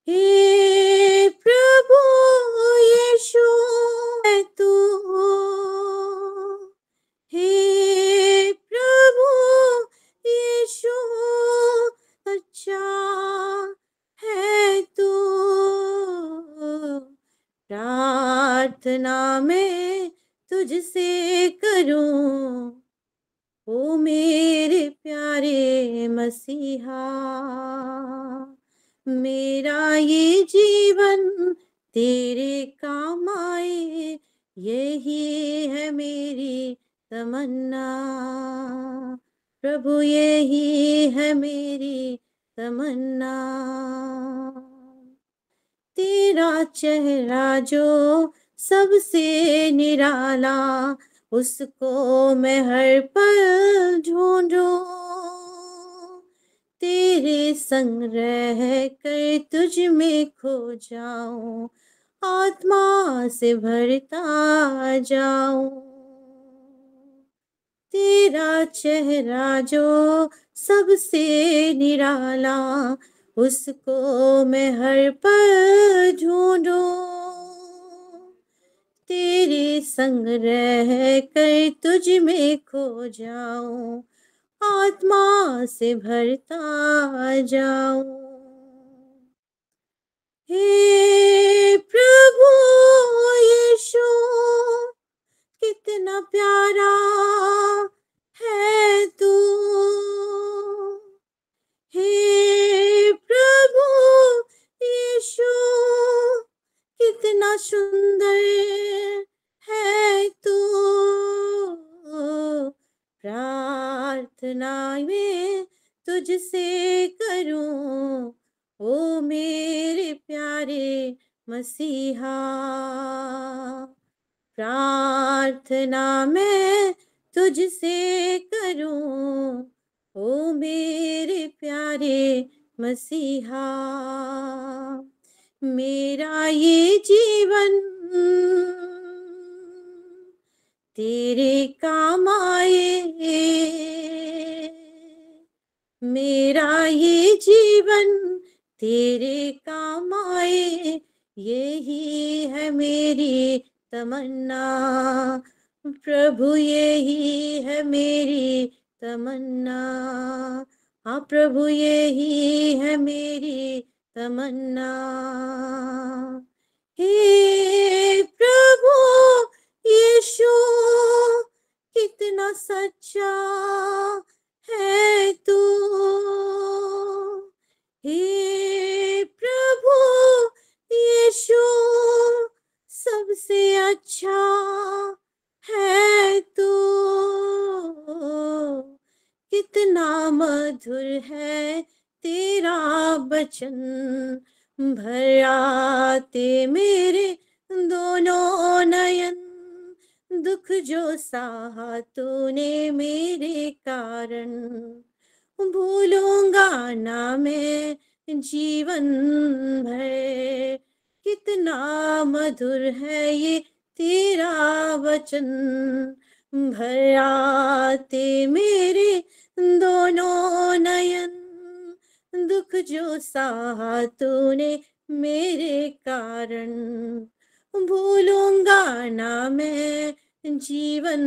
हे प्रभु यीशु है तू, हे प्रभु यीशु अच्छा है तू। प्रार्थना मैं तुझसे करूं, ओ मेरे प्यारे मसीहा। मेरा ये जीवन तेरे काम आए, यही है मेरी तमन्ना। प्रभु यही है मेरी तमन्ना। तेरा चेहरा जो सबसे निराला, उसको मैं हर पल ढूंढूं। तेरे संग रह कर तुझ में खो जाऊं, आत्मा से भरता जाऊं। तेरा चेहरा जो सबसे निराला, उसको मैं हर पल ढूंढूं। तेरे संग रह कर तुझ में खो जाऊं, आत्मा से भरता जाऊं। हे प्रभु यीशु कितना प्यारा है तू। हे प्रभु यीशु कितना सुंदर है तू। प्रार्थना में तुझसे करूं, ओ मेरे प्यारे मसीहा। प्रार्थना मैं तुझसे करूं, ओ मेरे प्यारे मसीहा। मेरा ये जीवन तेरे काम आए, मेरा ये जीवन तेरे काम आए, यही है मेरी तमन्ना। प्रभु यही है मेरी तमन्ना। हाँ प्रभु यही है मेरी तमन्ना। हे प्रभु यीशु कितना सच्चा है तू। हे प्रभु यीशु सबसे अच्छा है तू। कितना मधुर है तेरा वचन, भर आते मेरे दोनों नयन। दुख जो सहा तूने मेरे कारण, भूलूंगा ना मैं जीवन भर। कितना मधुर है ये तेरा वचन, भर आते मेरे दोनों नयन। दुख जो सहा तूने मेरे कारण, भूलूंगा ना मैं जीवन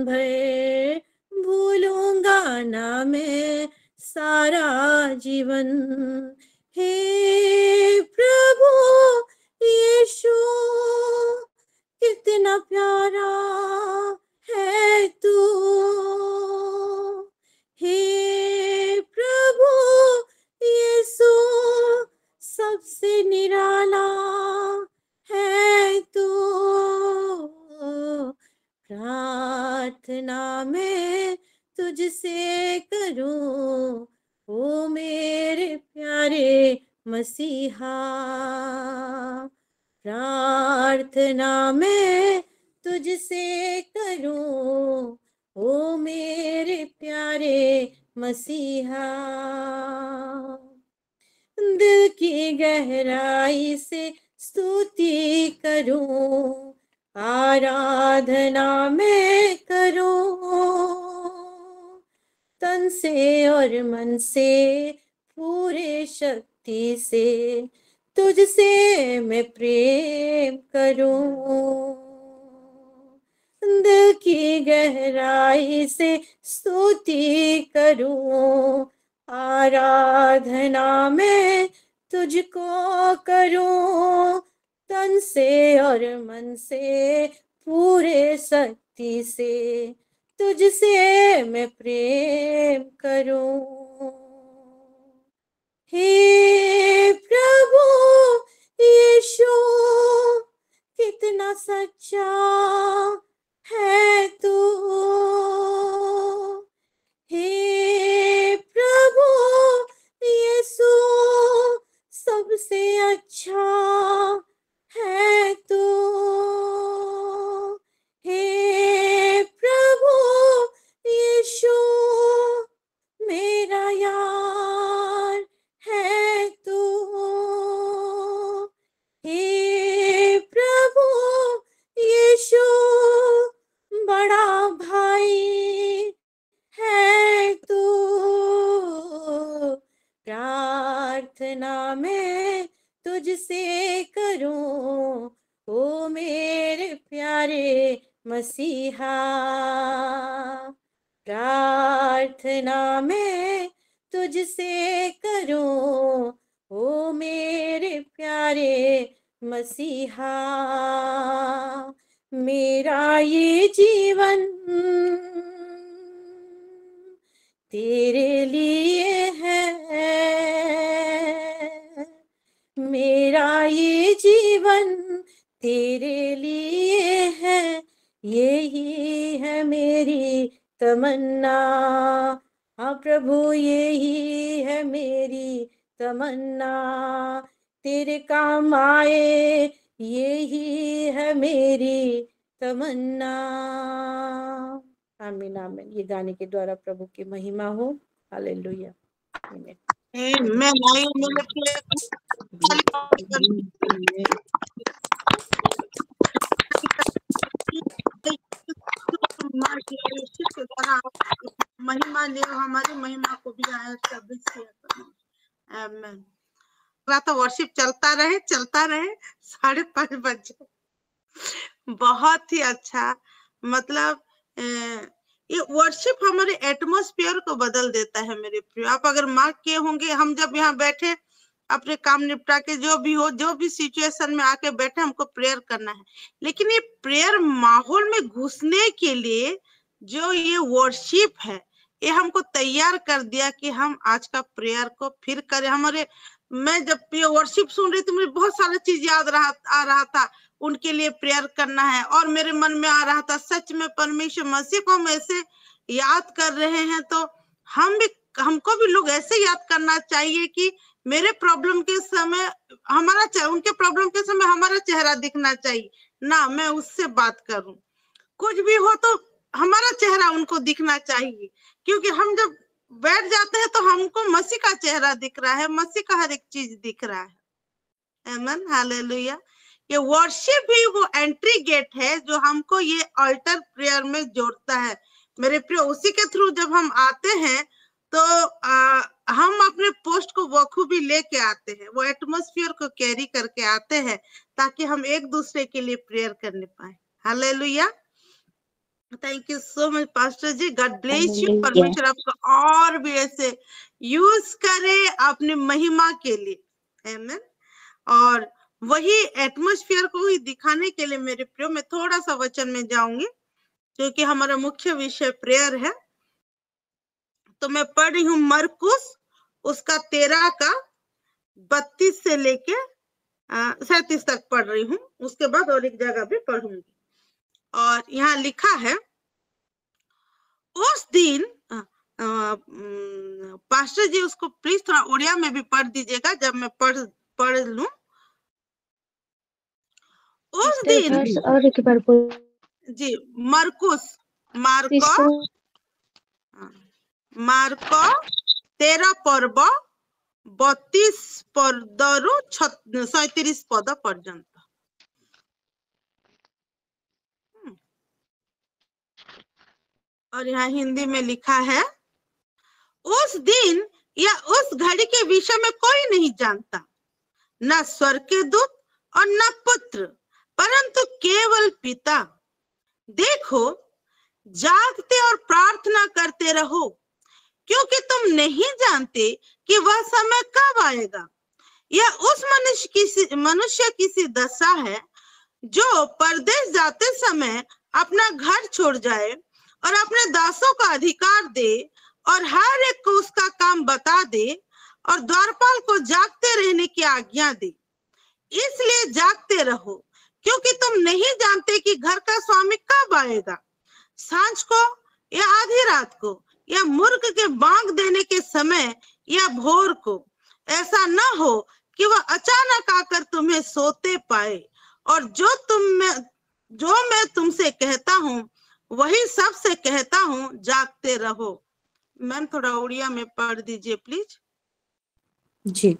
भर। भूलूंगा ना मैं सारा जीवन। हे प्रभु यीशु कितना प्यारा है तू। हे प्रभु यीशु सबसे निराला है तू। प्रार्थना मैं तुझसे करूं, ओ मेरे प्यारे मसीहा। प्रार्थना मैं तुझसे करूं, ओ मेरे प्यारे मसीहा। दिल की गहराई से स्तुति करूं, आराधना मैं करूं। तन से और मन से पूरे शक्ति से तुझसे मैं प्रेम करूं, दिल की गहराई से स्तुति करूं, आराधना में तुझको करूं, तन से और मन से पूरे शक्ति से तुझसे मैं प्रेम करूं। हे प्रभु यीशु, कितना सच्चा है तू। हे प्रभु यीशु, सबसे अच्छा है तू। हे प्रभु यीशु, मेरा यार है तू। हे प्रभु यीशु, बड़ा भाई है तू। प्रार्थना में तुझसे करूं, ओ मेरे प्यारे मसीहा। प्रार्थना में तुझसे करूं, ओ मेरे प्यारे मसीहा। मेरा ये जीवन तेरे लिए है, मेरा ये जीवन तेरे लिए है, यही है मेरी तमन्ना। हाँ प्रभु, यही है मेरी तमन्ना, तेरे काम आए, यही है मेरी तमन्ना। आमीन आमीन। ये गाने के द्वारा प्रभु की महिमा हो। हालेलुया। आमीन। मैं महिमा ले, हमारी महिमा को भी तो वर्शिप चलता रहे 5:30 बजे। बहुत ही अच्छा, मतलब ये वर्शिप हमारे एटमॉस्फेयर को बदल देता है मेरे प्रिय। आप अगर मार्क किए होंगे, हम जब यहाँ बैठे अपने काम निपटा के, जो भी हो, जो भी सिचुएशन में आके बैठे, हमको प्रेयर करना है, लेकिन ये प्रेयर माहौल में घुसने के लिए जो ये वर्शिप है, ये हमको तैयार कर दिया कि हम आज का प्रेयर को फिर करें। हमारे, मैं जब ये वर्शिप सुन रही थी, मुझे बहुत सारा चीज याद आ रहा था, उनके लिए प्रेयर करना है। और मेरे मन में आ रहा था, सच में परमेश्वर मसीह को हम ऐसे याद कर रहे हैं, तो हमको भी लोग ऐसे याद करना चाहिए कि मेरे प्रॉब्लम के समय उनके प्रॉब्लम के समय हमारा चेहरा दिखना चाहिए ना, मैं उससे बात करूं, कुछ भी हो तो हमारा चेहरा उनको दिखना चाहिए। क्योंकि हम जब बैठ जाते हैं तो हमको मसीह का चेहरा दिख रहा है, मसीह का हर एक चीज दिख रहा है। आमीन, हालेलुया। ये वर्शिप भी वो एंट्री गेट है जो हमको ये अल्टर प्रेयर में जोड़ता है मेरे प्रिय। उसी के थ्रू जब हम आते हैं तो हम अपने पोस्ट को बखूबी लेके आते हैं, वो एटमॉस्फेयर को कैरी करके आते हैं, ताकि हम एक दूसरे के लिए प्रेयर करने पाए। Hallelujah. Thank you so much pastor ji, God bless you. परमेश्वर आपको और भी ऐसे यूज करे अपनी महिमा के लिए। आमीन। और वही एटमॉस्फेयर को ही दिखाने के लिए मेरे प्रियो, मैं थोड़ा सा वचन में जाऊंगी, क्योंकि हमारा मुख्य विषय प्रेयर है। तो मैं पढ़ रही हूँ मरकुस उसका 13 का 32 से लेके 37 तक पढ़ रही हूँ। उसके बाद और एक जगह भी पढ़ूंगी। और यहाँ लिखा है, उस दिन पास्टर जी उसको प्लीज थोड़ा उड़िया में भी पढ़ दीजिएगा जब मैं पढ़ लूं। उस दिन और एक बार जी, मरकुस मार्को 13 पर्व 32 पदरु 37 पद पर्यंत। और यहाँ हिंदी में लिखा है, उस दिन या उस घड़ी के विषय में कोई नहीं जानता, न स्वर्ग के दूत और न पुत्र, परंतु केवल पिता। देखो, जागते और प्रार्थना करते रहो, क्योंकि तुम नहीं जानते कि वह समय कब आएगा। यह उस मनुष्य की सी दशा है जो परदेश जाते समय अपना घर छोड़ जाए और अपने दासों का अधिकार दे और हर एक को उसका काम बता दे और द्वारपाल को जागते रहने की आज्ञा दे। इसलिए जागते रहो, क्योंकि तुम नहीं जानते कि घर का स्वामी कब आएगा, सांझ को या आधी रात को या मुर्ग के बांग देने के समय या भोर को। ऐसा न हो कि वह अचानक आकर तुम्हें सोते पाए। और जो मैं तुमसे कहता हूँ वही सबसे कहता हूँ, जागते रहो। मैम थोड़ा उड़िया में पढ़ दीजिए प्लीज। जी।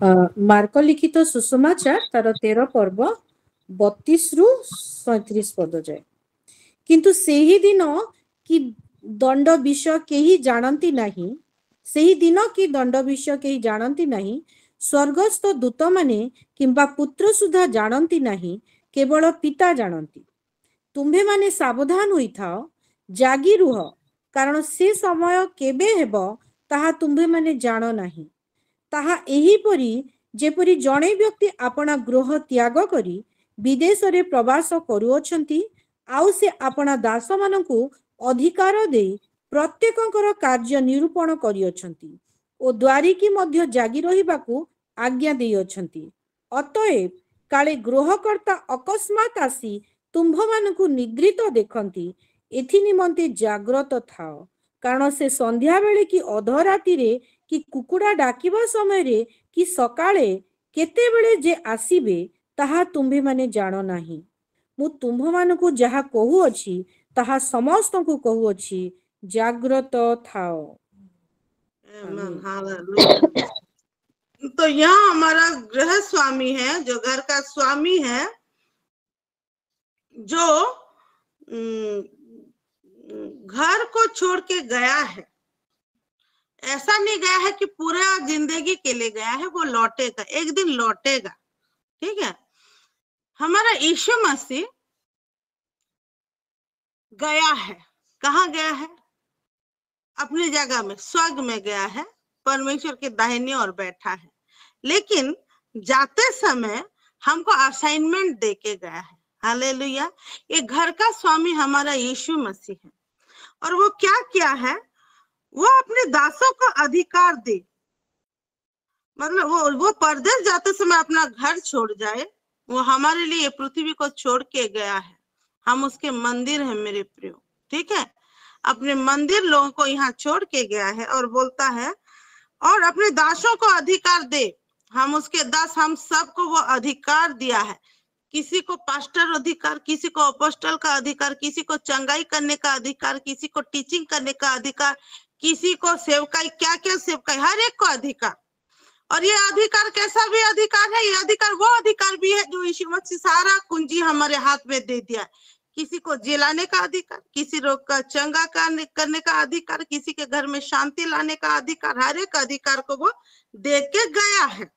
मार्को लिखित सुसमाचार तार 13 पर्व 32 रु 37 पद जाए। किंतु सेही दिन कि दंड विषय केही जानती नहीं, सेही दिन कि दंड विषय केही जानती नहीं, स्वर्गस्थ दूत माने किंबा पुत्र सुधा जानती नहीं, केवल पिता जानती। तुम्भे माने सावधान होई थाओ, जागी रुह, कारण से समय केबे हेबो ताहा तुम्भे माने जानो नहीं। ताहा एहीपरि जेपरि जणे व्यक्ति अपना गृह त्याग करी विदेश रे प्रवास करुअछंती, आउ से अपना दास मानकु अधिकार दे प्रत्येकंकर कार्य निरूपण करिअछंती ओ द्वारिकी मध्य जागी रहिबाकु आज्ञा देइअछंती। अतएव काले गृहकर्ता अकस्मात आसी तुम्भ मानकु निद्रित देखंती, एथि निमंते जाग्रत थाओ, कारण से संध्या बेले कि अधराती रे कि कुकुड़ा डाकिबा समय रे कि सकाळे केते बेले जे आसीबे ताहा तुम्भे माने जानो नाही। मु तुम्भ मानकु जहा कहूअछि ताहा समस्तंकु कहूअछि, जाग्रत थाओ। तो यहाँ हमारा गृह स्वामी है, जो घर का स्वामी है, जो घर को छोड़ के गया है। ऐसा नहीं गया है कि पूरा जिंदगी के लिए गया है, वो लौटेगा, एक दिन लौटेगा। ठीक है, हमारा यीशु मसीह गया है। कहाँ गया है? अपनी जगह में, स्वर्ग में गया है, परमेश्वर के दाहिने ओर बैठा है। लेकिन जाते समय हमको असाइनमेंट देके गया है। हालेलुया। ये घर का स्वामी हमारा यीशु मसीह है। और वो क्या किया है? वो अपने दासों को अधिकार दे, मतलब वो परदेश जाते समय अपना घर छोड़ जाए। वो हमारे लिए पृथ्वी को छोड़ के गया है। हम उसके मंदिर हैं मेरे प्रियो। ठीक है, अपने मंदिर लोगों को यहाँ छोड़ के गया है और बोलता है और अपने दासों को अधिकार दे। हम उसके दास, हम सबको वो अधिकार दिया है। किसी को पास्टर अधिकार, किसी को अपोस्टल का अधिकार, किसी को चंगाई करने का अधिकार, किसी को टीचिंग करने का अधिकार, किसी को सेवकाई, क्या क्या सेवकाई, हर एक को अधिकार। और ये अधिकार कैसा भी अधिकार है, ये अधिकार वो अधिकार भी है जो यीशु मसीह सारा कुंजी हमारे हाथ में दे दिया है। किसी को जिलाने का अधिकार, किसी रोग का चंगा करने का अधिकार, किसी के घर में शांति लाने का अधिकार, हर एक अधिकार को वो दे के गया है।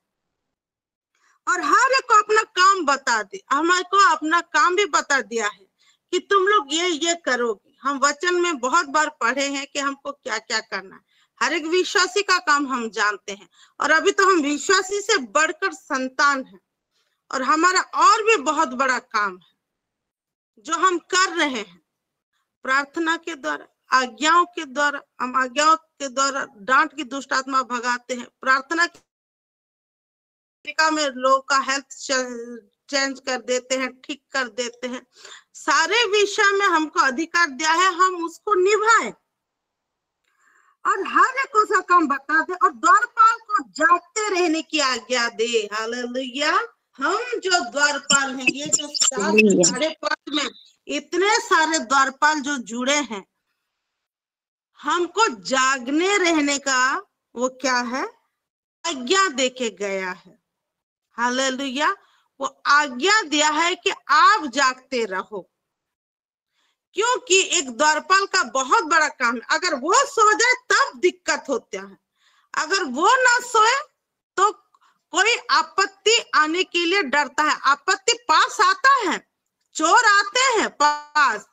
और हर एक को अपना काम बता दे, हमारे को अपना काम भी बता दिया है कि तुम लोग ये करोगे। हम वचन में बहुत बार पढ़े हैं कि हमको क्या क्या करना है। हर एक विश्वासी का काम हम जानते हैं, और अभी तो हम विश्वासी से बढ़कर संतान हैं। और हमारा और भी बहुत बड़ा काम है जो हम कर रहे हैं प्रार्थना के द्वारा, आज्ञाओं के द्वारा। हम आज्ञाओं के द्वारा डांट की दुष्ट आत्मा भगाते हैं। प्रार्थना में लोग का हेल्थ चेंज कर देते हैं, ठीक कर देते हैं। सारे विषय में हमको अधिकार दिया है, हम उसको निभाएं और हर एक उसका काम बता दे और द्वारपाल को जागते रहने की आज्ञा दे। हालेलुया। हम जो द्वारपाल हैं, ये जो 5:30 में इतने सारे द्वारपाल जो जुड़े हैं, हमको जागने रहने का वो क्या है, आज्ञा देके गया है। हालेलुया। वो आज्ञा दिया है कि आप जागते रहो, क्योंकि एक द्वारपाल का बहुत बड़ा काम है। अगर वो सो जाए तब दिक्कत होता है, अगर वो ना सोए तो कोई आपत्ति आने के लिए डरता है। आपत्ति पास आता है, चोर आते हैं पास,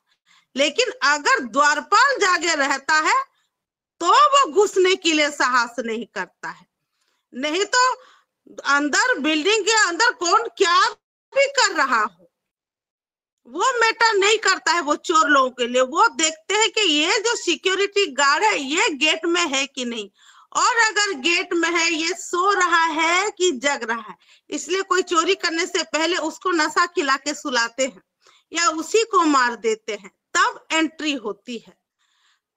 लेकिन अगर द्वारपाल जागे रहता है तो वो घुसने के लिए साहस नहीं करता है। नहीं तो अंदर बिल्डिंग के अंदर कौन क्या भी कर रहा हो वो मैटर नहीं करता है वो चोर लोगों के लिए। वो देखते हैं कि ये जो सिक्योरिटी गार्ड है ये गेट में है कि नहीं, और अगर गेट में है ये सो रहा है कि जग रहा है। इसलिए कोई चोरी करने से पहले उसको नशा खिला के सुलाते हैं या उसी को मार देते हैं, तब एंट्री होती है।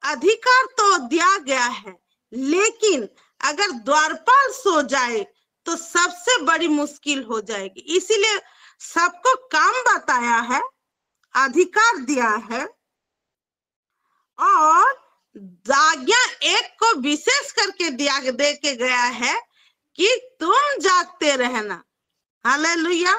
अधिकार तो दिया गया है, लेकिन अगर द्वारपाल सो जाए तो सबसे बड़ी मुश्किल हो जाएगी। इसीलिए सबको काम बताया है, अधिकार दिया है, और आज्ञा एक को विशेष करके दे के गया है कि तुम जागते रहना। हालेलुया।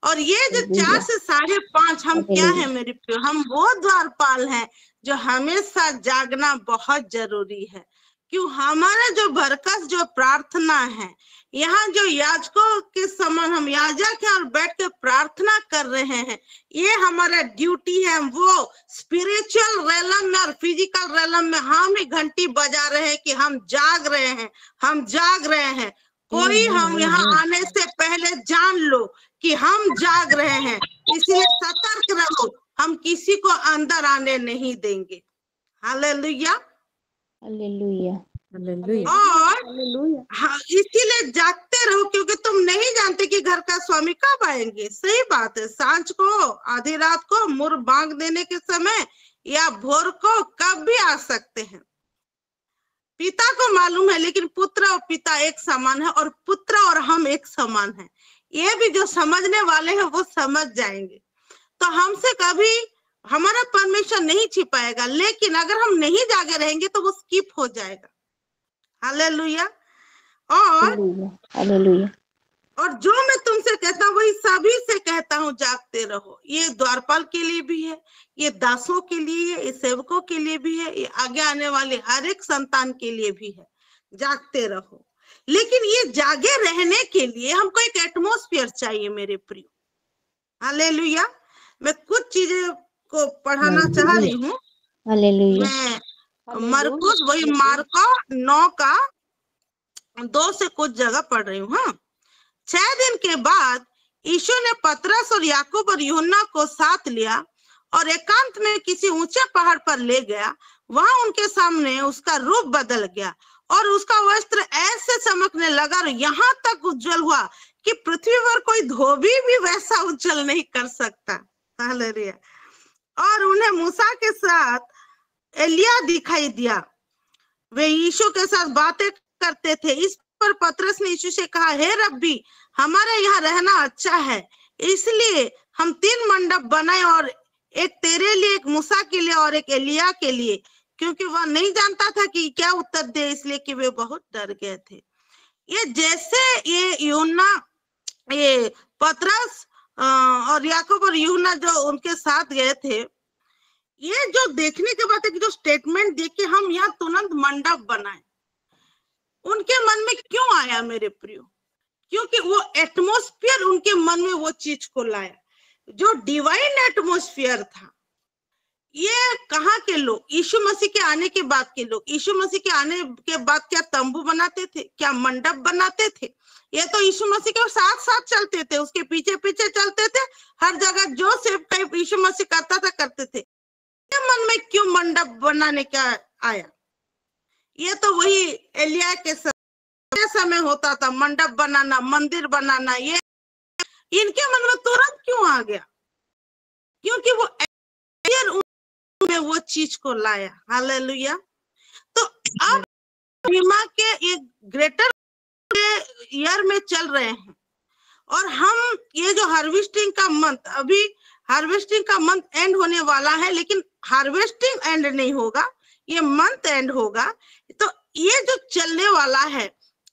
और ये जो 4 से 5:30 हम क्या है मेरे प्रिय, हम वो द्वारपाल हैं जो हमेशा जागना बहुत जरूरी है। क्यों? हमारा जो भरकस जो प्रार्थना है, यहाँ जो याजकों के समान हम याजक हैं और बैठ के प्रार्थना कर रहे हैं, ये हमारा ड्यूटी है। वो स्पिरिचुअल रेलम में और फिजिकल रेलम में हम ही घंटी बजा रहे हैं कि हम जाग रहे हैं, हम जाग रहे हैं। कोई हम यहाँ आने से पहले जान लो कि हम जाग रहे हैं, इसलिए सतर्क रहो, हम किसी को अंदर आने नहीं देंगे। Hallelujah, hallelujah, hallelujah. और हाँ, इसीलिए जागते रहो, क्योंकि तुम नहीं जानते कि घर का स्वामी कब आएंगे। सही बात है, सांझ को, आधी रात को, मुर बांग देने के समय, या भोर को कब भी आ सकते हैं। पिता को मालूम है, लेकिन पुत्र और पिता एक समान है, और पुत्र और हम एक समान है। ये भी जो समझने वाले हैं वो समझ जाएंगे। तो हमसे कभी हमारा परमेश्वर नहीं छिपाएगा, लेकिन अगर हम नहीं जागे रहेंगे तो वो स्किप हो जाएगा। हालेलुया। हालेलुया। और जो मैं तुमसे कहता हूँ वही सभी से कहता हूँ, जागते रहो। ये द्वारपाल के लिए भी है, ये दासों के लिए है, ये सेवकों के लिए भी है, ये आगे आने वाले हर एक संतान के लिए भी है। जागते रहो। लेकिन ये जागे रहने के लिए हमको एक एटमॉस्फेयर चाहिए मेरे प्रिय। हालेलुया। मैं कुछ चीजें को पढ़ाना चाह रही हूँ। हालेलुया। मैं मरकुस वही मार्को 9 का 2 से कुछ जगह पढ़ रही हूँ। हाँ, 6 दिन के बाद यीशु ने पतरस और याकूब और यूहन्ना को साथ लिया और एकांत में किसी ऊंचे पहाड़ पर ले गया। वहां उनके सामने उसका रूप बदल गया और उसका वस्त्र ऐसे चमकने लगा और यहाँ तक उज्जवल हुआ कि पृथ्वी पर कोई धोबी भी वैसा उज्जवल नहीं कर सकता। हालेलुया। और उन्हें मूसा के साथ एलिया दिखाई दिया। वे यीशु के साथ बातें करते थे। इस पर पतरस ने यीशु से कहा, हे रब्बी, हमारे यहाँ रहना अच्छा है, इसलिए हम 3 मंडप बनाए, और एक तेरे लिए, एक मूसा के लिए और एक एलिया के लिए। क्योंकि वह नहीं जानता था कि क्या उत्तर दे, इसलिए कि वे बहुत डर गए थे। ये जैसे ये यूहन्ना, ये पतरस और याकूब और यूहन्ना जो उनके साथ गए थे, ये जो देखने के बाद जो स्टेटमेंट देख के हम यहाँ तुरंत मंडप बनाए, उनके मन में क्यों आया मेरे प्रियो? क्योंकि वो एटमॉस्फेयर उनके मन में वो चीज को लाया, जो डिवाइन एटमॉस्फेयर था। ये कहाँ के लोग? यीशु मसीह के आने के बाद के लोग। यीशु मसीह के आने के बाद क्या तंबू बनाते थे, क्या मंडप बनाते थे? ये तो यीशु मसीह के साथ साथ चलते थे, उसके पीछे पीछे चलते थे। हर जगह जो सेव टाइप यीशु मसीह करता था करते थे। मन में क्यों मंडप बनाने का आया? ये तो वही एलिया के समय होता था, मंडप बनाना, मंदिर बनाना। ये इनके मन में तुरंत क्यों आ गया? क्योंकि वो में वो चीज को लाया। हालेलुया। तो अब महिमा के एक ग्रेटर ईयर में चल रहे हैं, और हम ये जो हार्वेस्टिंग का मंथ, अभी हार्वेस्टिंग का मंथ एंड होने वाला है, लेकिन हार्वेस्टिंग एंड नहीं होगा, ये मंथ एंड होगा। तो ये जो चलने वाला है,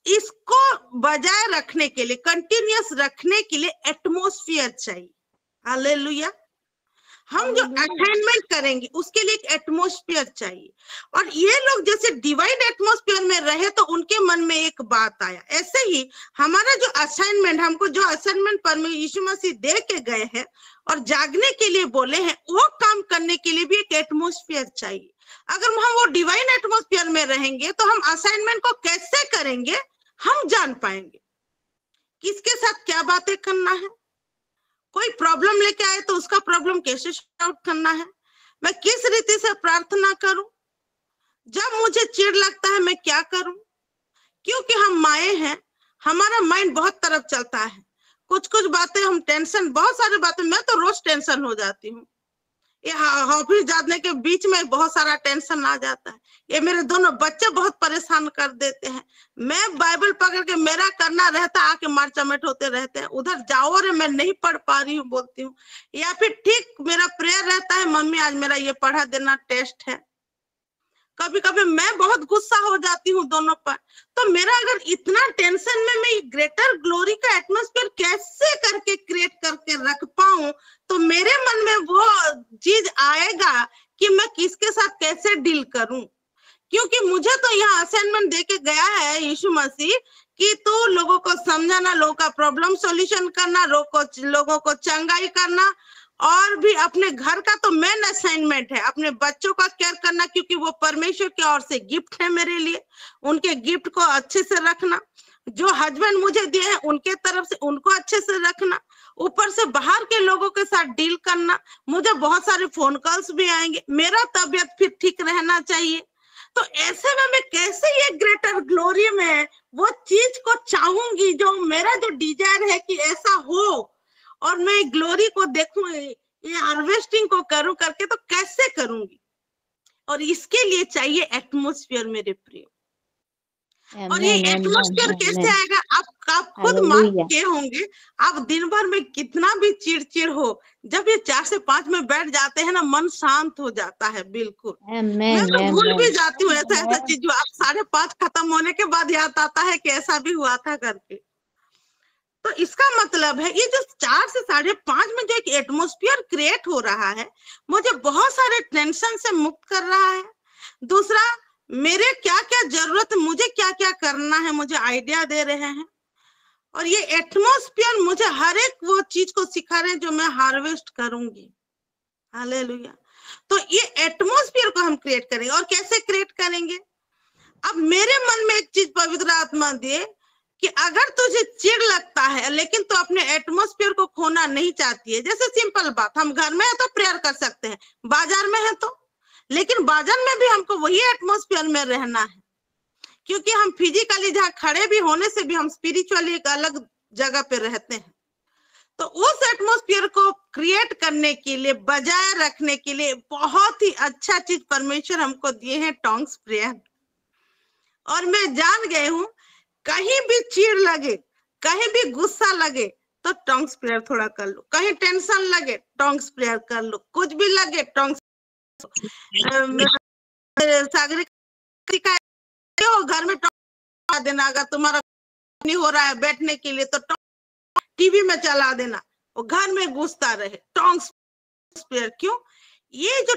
इसको बजाय रखने के लिए, कंटिन्यूअस रखने के लिए एटमॉस्फेयर चाहिए। हालेलुया। हम जो असाइनमेंट करेंगे उसके लिए एक एटमॉस्फेयर चाहिए। और ये लोग जैसे डिवाइन एटमॉस्फेयर में रहे तो उनके मन में एक बात आया। ऐसे ही हमारा जो असाइनमेंट, हमको जो असाइनमेंट परमेश्वर यीशु मसीह दे के गए हैं और जागने के लिए बोले हैं, वो काम करने के लिए भी एक एटमॉस्फेयर चाहिए। अगर हम वो डिवाइन एटमॉस्फेयर में रहेंगे तो हम असाइनमेंट को कैसे करेंगे हम जान पाएंगे, किसके साथ क्या बातें करना है, कोई प्रॉब्लम लेके आए तो उसका प्रॉब्लम कैसे सॉर्ट आउट करना है, मैं किस रीति से प्रार्थना करूं, जब मुझे चिढ़ लगता है मैं क्या करूं। क्योंकि हम माए हैं, हमारा माइंड बहुत तरफ चलता है। कुछ कुछ बातें हम टेंशन, बहुत सारी बातें, मैं तो रोज टेंशन हो जाती हूँ। ये ऑफिस जाने के बीच में बहुत सारा टेंशन आ जाता है। ये मेरे दोनों बच्चे बहुत परेशान कर देते हैं। मैं बाइबल पकड़ के मेरा करना रहता, आके मार चमेट होते रहते हैं, उधर जाओ रे मैं नहीं पढ़ पा रही हूँ बोलती हूँ। या फिर ठीक मेरा प्रेयर रहता है, मम्मी आज मेरा ये पढ़ा देना, टेस्ट है। कभी कभी मैं बहुत गुस्सा हो जाती हूँ दोनों पर। तो मेरा अगर इतना टेंशन में मैं ग्रेटर ग्लोरी का एटमॉस्फेयर कैसे करके क्रिएट करके रख पाऊं, तो मेरे मन में वो चीज आएगा कि मैं किसके साथ कैसे डील करूं। क्योंकि मुझे तो यहाँ असाइनमेंट दे के गया है यीशु मसीह कि तू लोगों को समझाना, लोगों का प्रॉब्लम सॉल्यूशन करना, लोगों को चंगाई करना, और भी अपने घर का तो मेन असाइनमेंट है अपने बच्चों का केयर करना, क्योंकि वो परमेश्वर की ओर से गिफ्ट है मेरे लिए। उनके गिफ्ट को अच्छे से रखना, जो हस्बैंड मुझे दिए हैं उनके तरफ से उनको अच्छे से रखना, ऊपर से बाहर के लोगों के साथ डील करना। मुझे बहुत सारे फोन कॉल्स भी आएंगे, मेरा तबीयत फिर ठीक रहना चाहिए। तो ऐसे में मैं कैसे ये ग्रेटर ग्लोरी में वो चीज को चाहूंगी जो मेरा जो डिजायर है कि ऐसा हो, और मैं ग्लोरी को देखूं, ये हार्वेस्टिंग को करूं करके, तो कैसे करूंगी। और इसके लिए चाहिए एटमॉस्फेयर मेरे प्रिय। और ये एटमॉस्फेयर कैसे आएगा, आप खुद मान के होंगे। आप दिन भर में कितना भी चिड़चिड़ हो, जब ये 4 से 5 में बैठ जाते हैं ना, मन शांत हो जाता है बिल्कुल। मैं तो भूल भी जाती हूँ ऐसा चीज जो आप 5:30 खत्म होने के बाद याद आता है कि ऐसा भी हुआ था करके। तो इसका मतलब है ये जो 4 से 5:30 में जो एक एटमॉस्फेयर क्रिएट हो रहा है, मुझे बहुत सारे टेंशन से मुक्त कर रहा है। दूसरा, मेरे क्या क्या जरूरत, मुझे क्या क्या करना है, मुझे आइडिया दे रहे हैं। और ये एटमॉस्फेयर मुझे हर एक वो चीज को सिखा रहे हैं जो मैं हार्वेस्ट करूंगी। हालेलुया। तो ये एटमॉस्फेयर को हम क्रिएट करेंगे। और कैसे क्रिएट करेंगे? अब मेरे मन में एक चीज पवित्र आत्मा दिए कि अगर तुझे चिढ़ लगता है लेकिन तो अपने एटमॉस्फेयर को खोना नहीं चाहती है। जैसे सिंपल बात, हम घर में है तो प्रेयर कर सकते हैं, बाजार में है तो, लेकिन बाजार में भी हमको वही एटमॉस्फेयर में रहना है, क्योंकि हम फिजिकली जहाँ खड़े भी होने से भी हम स्पिरिचुअली एक अलग जगह पे रहते हैं। तो उस एटमॉस्फेयर को क्रिएट करने के लिए, बजाय रखने के लिए बहुत ही अच्छा चीज परमेश्वर हमको दिए हैं, टॉन्ग्स प्रेयर। और मैं जान गई हूँ, कहीं भी चिढ़ लगे, कहीं भी गुस्सा लगे तो टॉन्ग्स प्रेयर थोड़ा कर लो, कहीं टेंशन लगे टॉन्ग्स प्रेयर कर लो, कुछ भी लगे टॉन्ग्स। सागरिक घर में टॉन्ग देना, अगर तुम्हारा नहीं हो रहा है बैठने के लिए तो टीवी में चला देना, वो घर में घुसता रहे, टॉन्ग्स प्रेयर। क्यों? ये जो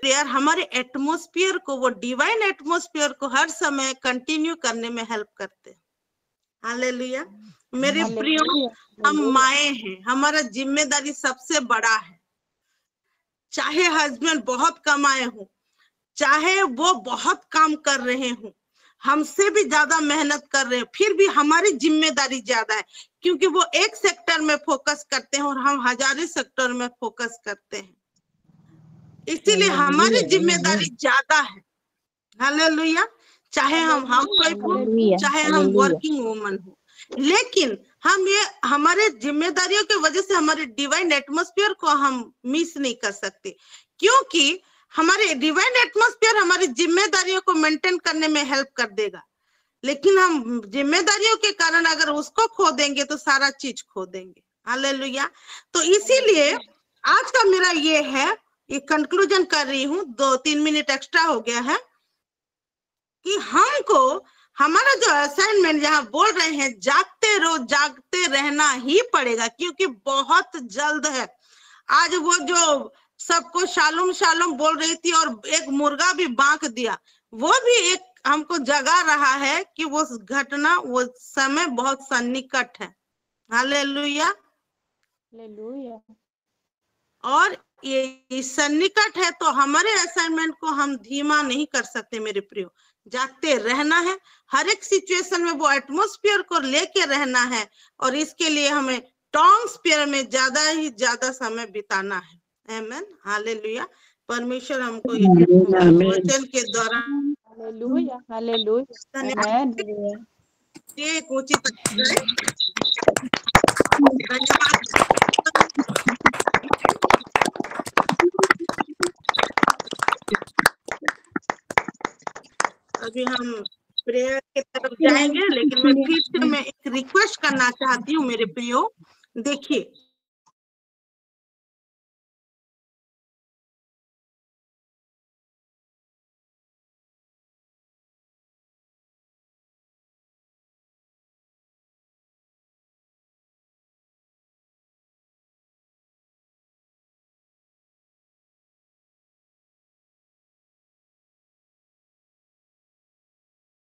प्रेयर हमारे एटमॉस्फेयर को, वो डिवाइन एटमॉस्फेयर को हर समय कंटिन्यू करने में हेल्प करते हैं। हालेलुया। मेरे प्रियो, हम माए हैं, हमारा जिम्मेदारी सबसे बड़ा है। चाहे हस्बैंड बहुत कमाए हो, चाहे वो बहुत काम कर रहे हो, हमसे भी ज्यादा मेहनत कर रहे हैं, फिर भी हमारी जिम्मेदारी ज्यादा है, क्योंकि वो एक सेक्टर में फोकस करते हैं और हम हजारों सेक्टर में फोकस करते हैं। इसीलिए हमारी जिम्मेदारी ज्यादा है। हालेलुया। चाहे हम हाउसवाइफ हो, चाहे हम वर्किंग वुमन हो, लेकिन हम ये हमारे जिम्मेदारियों की वजह से हमारे डिवाइन एटमॉस्फेयर को हम मिस नहीं कर सकते, क्योंकि हमारे डिवाइन एटमॉस्फेयर हमारी जिम्मेदारियों को मेंटेन करने में हेल्प कर देगा। लेकिन हम जिम्मेदारियों के कारण अगर उसको खो देंगे तो सारा चीज खो देंगे। हालेलुया। तो इसीलिए आज का मेरा ये है, ये कंक्लूजन कर रही हूँ, 2-3 मिनट एक्स्ट्रा हो गया है, कि हमको हमारा जो असाइनमेंट यहाँ बोल रहे हैं, जागते रहो, जागते रहना ही पड़ेगा, क्योंकि बहुत जल्द है। आज वो जो सबको शालूम शालूम बोल रही थी और एक मुर्गा भी बांक दिया। वो भी एक हमको जगा रहा है कि वो घटना, वो समय बहुत सन्निकट है। हालेलुया। हालेलुया। और ये सन्निकट है तो हमारे असाइनमेंट को हम धीमा नहीं कर सकते मेरे प्रियो। जागते रहना है, हर एक सिचुएशन में वो एटमॉस्फेयर को लेके रहना है, और इसके लिए हमें टॉन्ग स्पियर में ज्यादा ही ज्यादा समय बिताना है। आमेन, हालेलुया। परमेश्वर हमको ये वचन के द्वारा हालेलुया। हालेलुया। धन्यवाद। आमेन। ये एक उचित धन्यवाद। अभी हम प्रेयर की तरफ जाएंगे, लेकिन मैं फिर से मैं एक रिक्वेस्ट करना चाहती हूँ मेरे प्रियो। देखिए,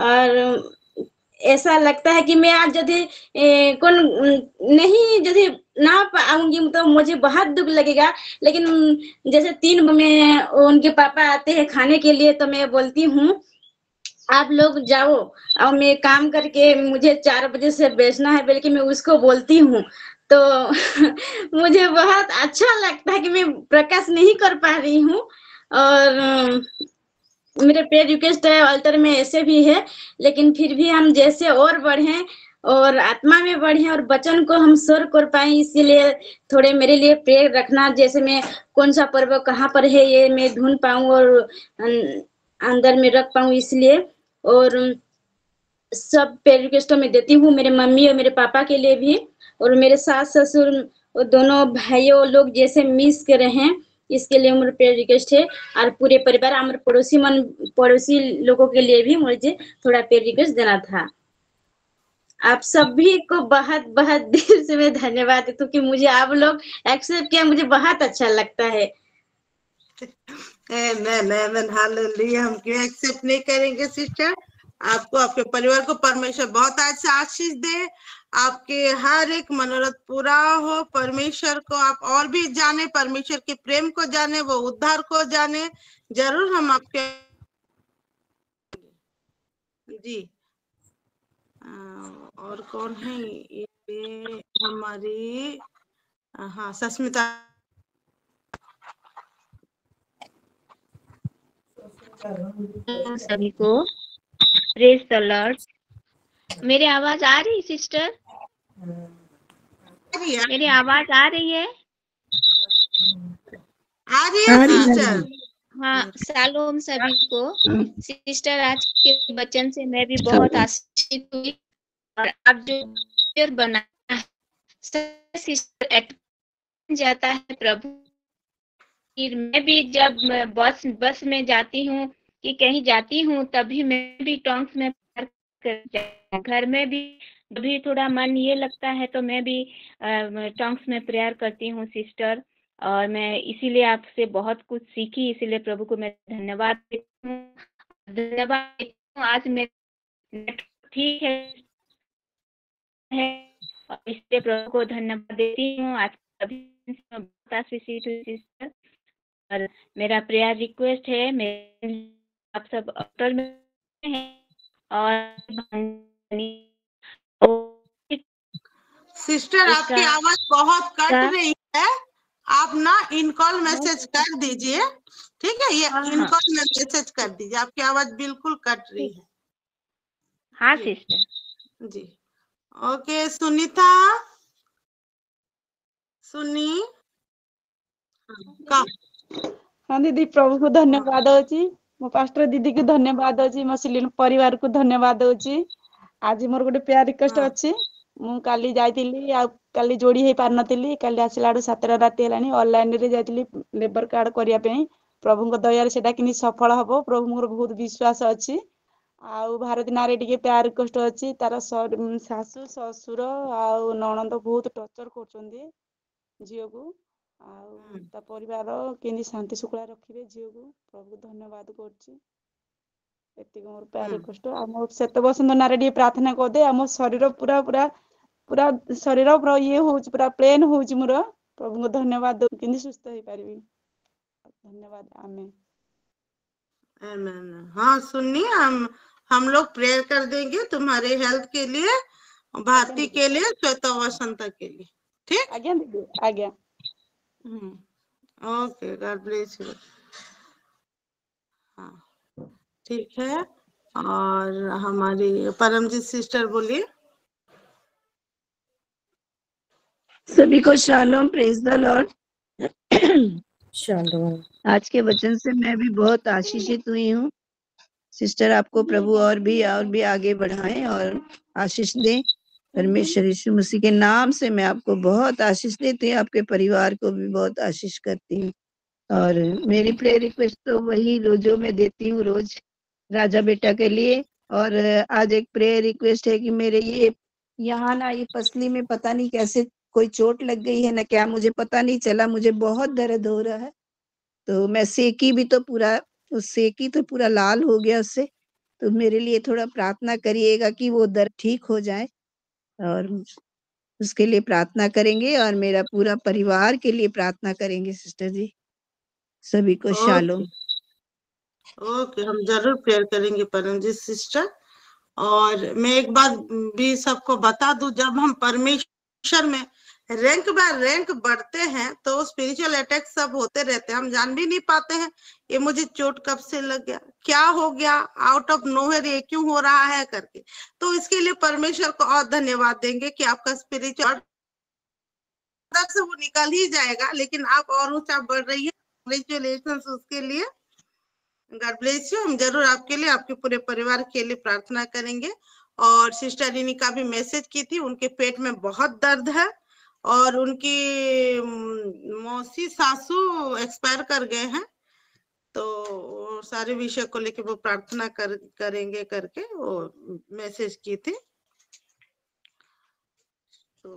और ऐसा लगता है कि मैं आज यदि कौन नहीं यदि ना पाऊंगी तो मुझे बहुत दुख लगेगा। लेकिन जैसे 3 में उनके पापा आते हैं खाने के लिए, तो मैं बोलती हूँ आप लोग जाओ, और मैं काम करके मुझे 4 बजे से बेचना है, बल्कि मैं उसको बोलती हूँ। तो मुझे बहुत अच्छा लगता है कि मैं प्रकाश नहीं कर पा रही हूँ। और मेरे प्रेयर रिक्वेस्ट है अल्टर में ऐसे भी है, लेकिन फिर भी हम जैसे और बढ़ें और आत्मा में बढ़ें और वचन को हम स्वर कर पाए, इसीलिए थोड़े मेरे लिए प्रेयर रखना। जैसे मैं कौन सा पर्व कहाँ पर है ये मैं ढूंढ पाऊँ और अंदर में रख पाऊँ, इसलिए। और सब प्रेयर रिक्वेस्टों में देती हूँ, मेरे मम्मी और मेरे पापा के लिए भी, और मेरे सास ससुर और दोनों भाइयों लोग जैसे मिस के रहें, इसके लिए मेरा प्रेयर रिक्वेस्ट है। और पूरे परिवार हमारे पड़ोसी लोगों के लिए भी मुझे थोड़ा प्रेयर रिक्वेस्ट देना था। आप सभी को बहुत बहुत दिल से मैं धन्यवाद देती हूँ कि मुझे आप लोग एक्सेप्ट किया, मुझे बहुत अच्छा लगता है। हालेलुया। हम क्यों एक्सेप्ट नहीं करेंगे सिस्टर। आपको, आपके परिवार को परमेश्वर बहुत अच्छा आशीष दे, आपके हर एक मनोरथ पूरा हो। परमेश्वर को आप और भी जाने, परमेश्वर के प्रेम को जाने, वो उद्धार को जाने। जरूर हम आपके जी। और कौन है ये हमारी, हाँ, सस्मिता। सभी को प्रेज द लॉर्ड। मेरी आवाज आ रही सिस्टर? मेरी आवाज आ रही है? आ रही है सिस्टर। हाँ, शालोम सभी को। सिस्टर, आज के वचन से मैं भी बहुत आशीषित हुई, और आप जो पिक्चर बनाया है सिस्टर जाता है प्रभु। फिर मैं भी जब बस में जाती हूँ कि कहीं जाती हूँ, तभी मैं भी टॉन्ग्स में घर में भी थोड़ा मन ये लगता है तो मैं भी टॉन्ग्स में प्रेयर करती हूँ सिस्टर। और मैं इसीलिए आपसे बहुत कुछ सीखी, इसीलिए प्रभु को मैं धन्यवाद देती हूँ। धन्यवाद देती हूँ। आज मैं ठीक है और इसलिए प्रभु को धन्यवाद देती हूँ। आज सिस्टर, और मेरा प्रेयर रिक्वेस्ट है, मैं आप सब अटल में हैं और सिस्टर आपकी आवाज बहुत कट रही है, आप ना इन कॉल मैसेज कर दीजिए, ठीक है? ये इन कॉल मैसेज कर दीजिए, आपकी आवाज बिल्कुल कट रही है। हाँ सिस्टर जी। ओके, सुनीता, सुनी हाँ दीदी, प्रभु को धन्यवाद होची, मो पास्टर दीदी को धन्यवाद होची, मो सिलिन परिवार को धन्यवाद होची। आज मोर गोटे प्रेयर रिक्वेस्ट अछि। मु काली जाइतिली आ काली जोड़ी हे पार नतिली, काली आसिलाडू 7 राती हेलानी ऑनलाइन रे जाइतिली लेबर कार्ड करिया पे। प्रभु को दया रे सेटा किनि सफल हबो, प्रभु मोर बहुत विश्वास अछि। आ भारत नारे टिके प्रेयर रिक्वेस्ट अछि, तार सासु ससुर आ ननंद बहुत टॉर्चर करचंदी झियो को। ଆଉ ତା ପରିବାର କେମିତି ଶାନ୍ତି ଶୃଙ୍ଖଳା ରଖିବେ ଝିଅକୁ ପ୍ରଭୁକୁ ଧନ୍ୟବାଦ କରୁଛି। ଏତିକି ମୋର ପ୍ରାୟ ରିକ୍ୱେଷ୍ଟ। ଆମ ଶ୍ଵେତ ବସନ୍ତ ନାଁରେ ଟିକେ ପ୍ରାର୍ଥନା କରିଦେ। ଆମ ଶରୀର ପୁରା ପୁରା ପୁରା ଶରୀର ପୁରା ଇଏ ହଉଛି, ପୁରା ପ୍ଲେନ ହଉଛି ମୋର। ପ୍ରଭୁଙ୍କୁ ଧନ୍ୟବାଦ ଦଉ କେମିତି ସୁସ୍ଥ ହେଇପାରିବି। धन्यवाद आमीन। आमीन। हाँ सुनिए, हम लोग प्रेयर कर देंगे तुम्हारे हेल्थ के लिए, भारती के लिए, श्वेता वसंत के लिए। ठीक? आज्ञा दीदी, आज्ञा। Okay, God bless you. हाँ ठीक है। और हमारी परमजीत सिस्टर बोलिए। सभी को shalom, praise the Lord. Shalom. आज के वचन से मैं भी बहुत आशीषित हुई हूँ। सिस्टर, आपको प्रभु और भी आगे बढ़ाएं और आशीष दें। परमेश्वर यीशु मसीह के नाम से मैं आपको बहुत आशीष देती हूँ, आपके परिवार को भी बहुत आशीष करती हूँ। और मेरी प्रेयर रिक्वेस्ट तो वही जो मैं देती हूँ रोज, राजा बेटा के लिए। और आज एक प्रेयर रिक्वेस्ट है कि मेरे ये यहाँ ना ये पसली में पता नहीं कैसे कोई चोट लग गई है ना क्या, मुझे पता नहीं चला, मुझे बहुत दर्द हो रहा है। तो मैं सेकी भी तो पूरा, उस सेकी तो पूरा लाल हो गया उससे। तो मेरे लिए थोड़ा प्रार्थना करिएगा कि वो दर्द ठीक हो जाए, और उसके लिए प्रार्थना करेंगे और मेरा पूरा परिवार के लिए प्रार्थना करेंगे सिस्टर जी। सभी को शालोम। ओके, हम जरूर प्रेयर करेंगे परमजीत सिस्टर। और मैं एक बात भी सबको बता दूं, जब हम परमेश्वर में रैंक बाय रैंक बढ़ते हैं तो स्पिरिचुअल अटैक सब होते रहते हैं, हम जान भी नहीं पाते हैं ये मुझे चोट कब से लग गया, क्या हो गया, आउट ऑफ नोवेयर ये क्यों हो रहा है करके। तो इसके लिए परमेश्वर को और धन्यवाद देंगे कि आपका स्पिरिचुअल से वो निकल ही जाएगा, लेकिन आप और ऊंचा बढ़ रही है। कांग्रेचुलेशंस उसके लिए। God bless you. हम जरूर आपके लिए, आपके पूरे परिवार के लिए प्रार्थना करेंगे। और सिस्टर रिनिका भी मैसेज की थी, उनके पेट में बहुत दर्द है और उनकी मौसी सासू एक्सपायर कर गए हैं, तो सारे विषय को लेके वो प्रार्थना करेंगे करके वो मैसेज की थी। तो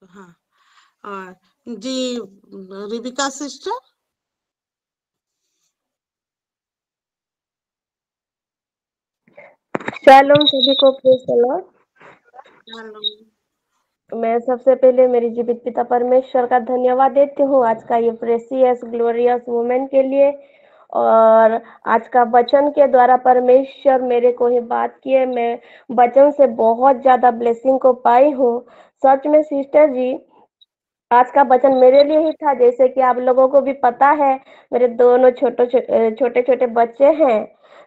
हाँ, और जी रिबिका सिस्टर। शालोम सभी को, प्रेज द लॉर्ड। मैं सबसे पहले मेरी जीवित पिता परमेश्वर का धन्यवाद देती हूँ आज का ये प्रेसियस ग्लोरियस मोमेंट के लिए। और आज का वचन के द्वारा परमेश्वर मेरे को ही बात किए, मैं वचन से बहुत ज्यादा ब्लेसिंग को पाई हूँ। सच में सिस्टर जी, आज का वचन मेरे लिए ही था। जैसे कि आप लोगों को भी पता है, मेरे दोनों छोटे छोटे बच्चे हैं,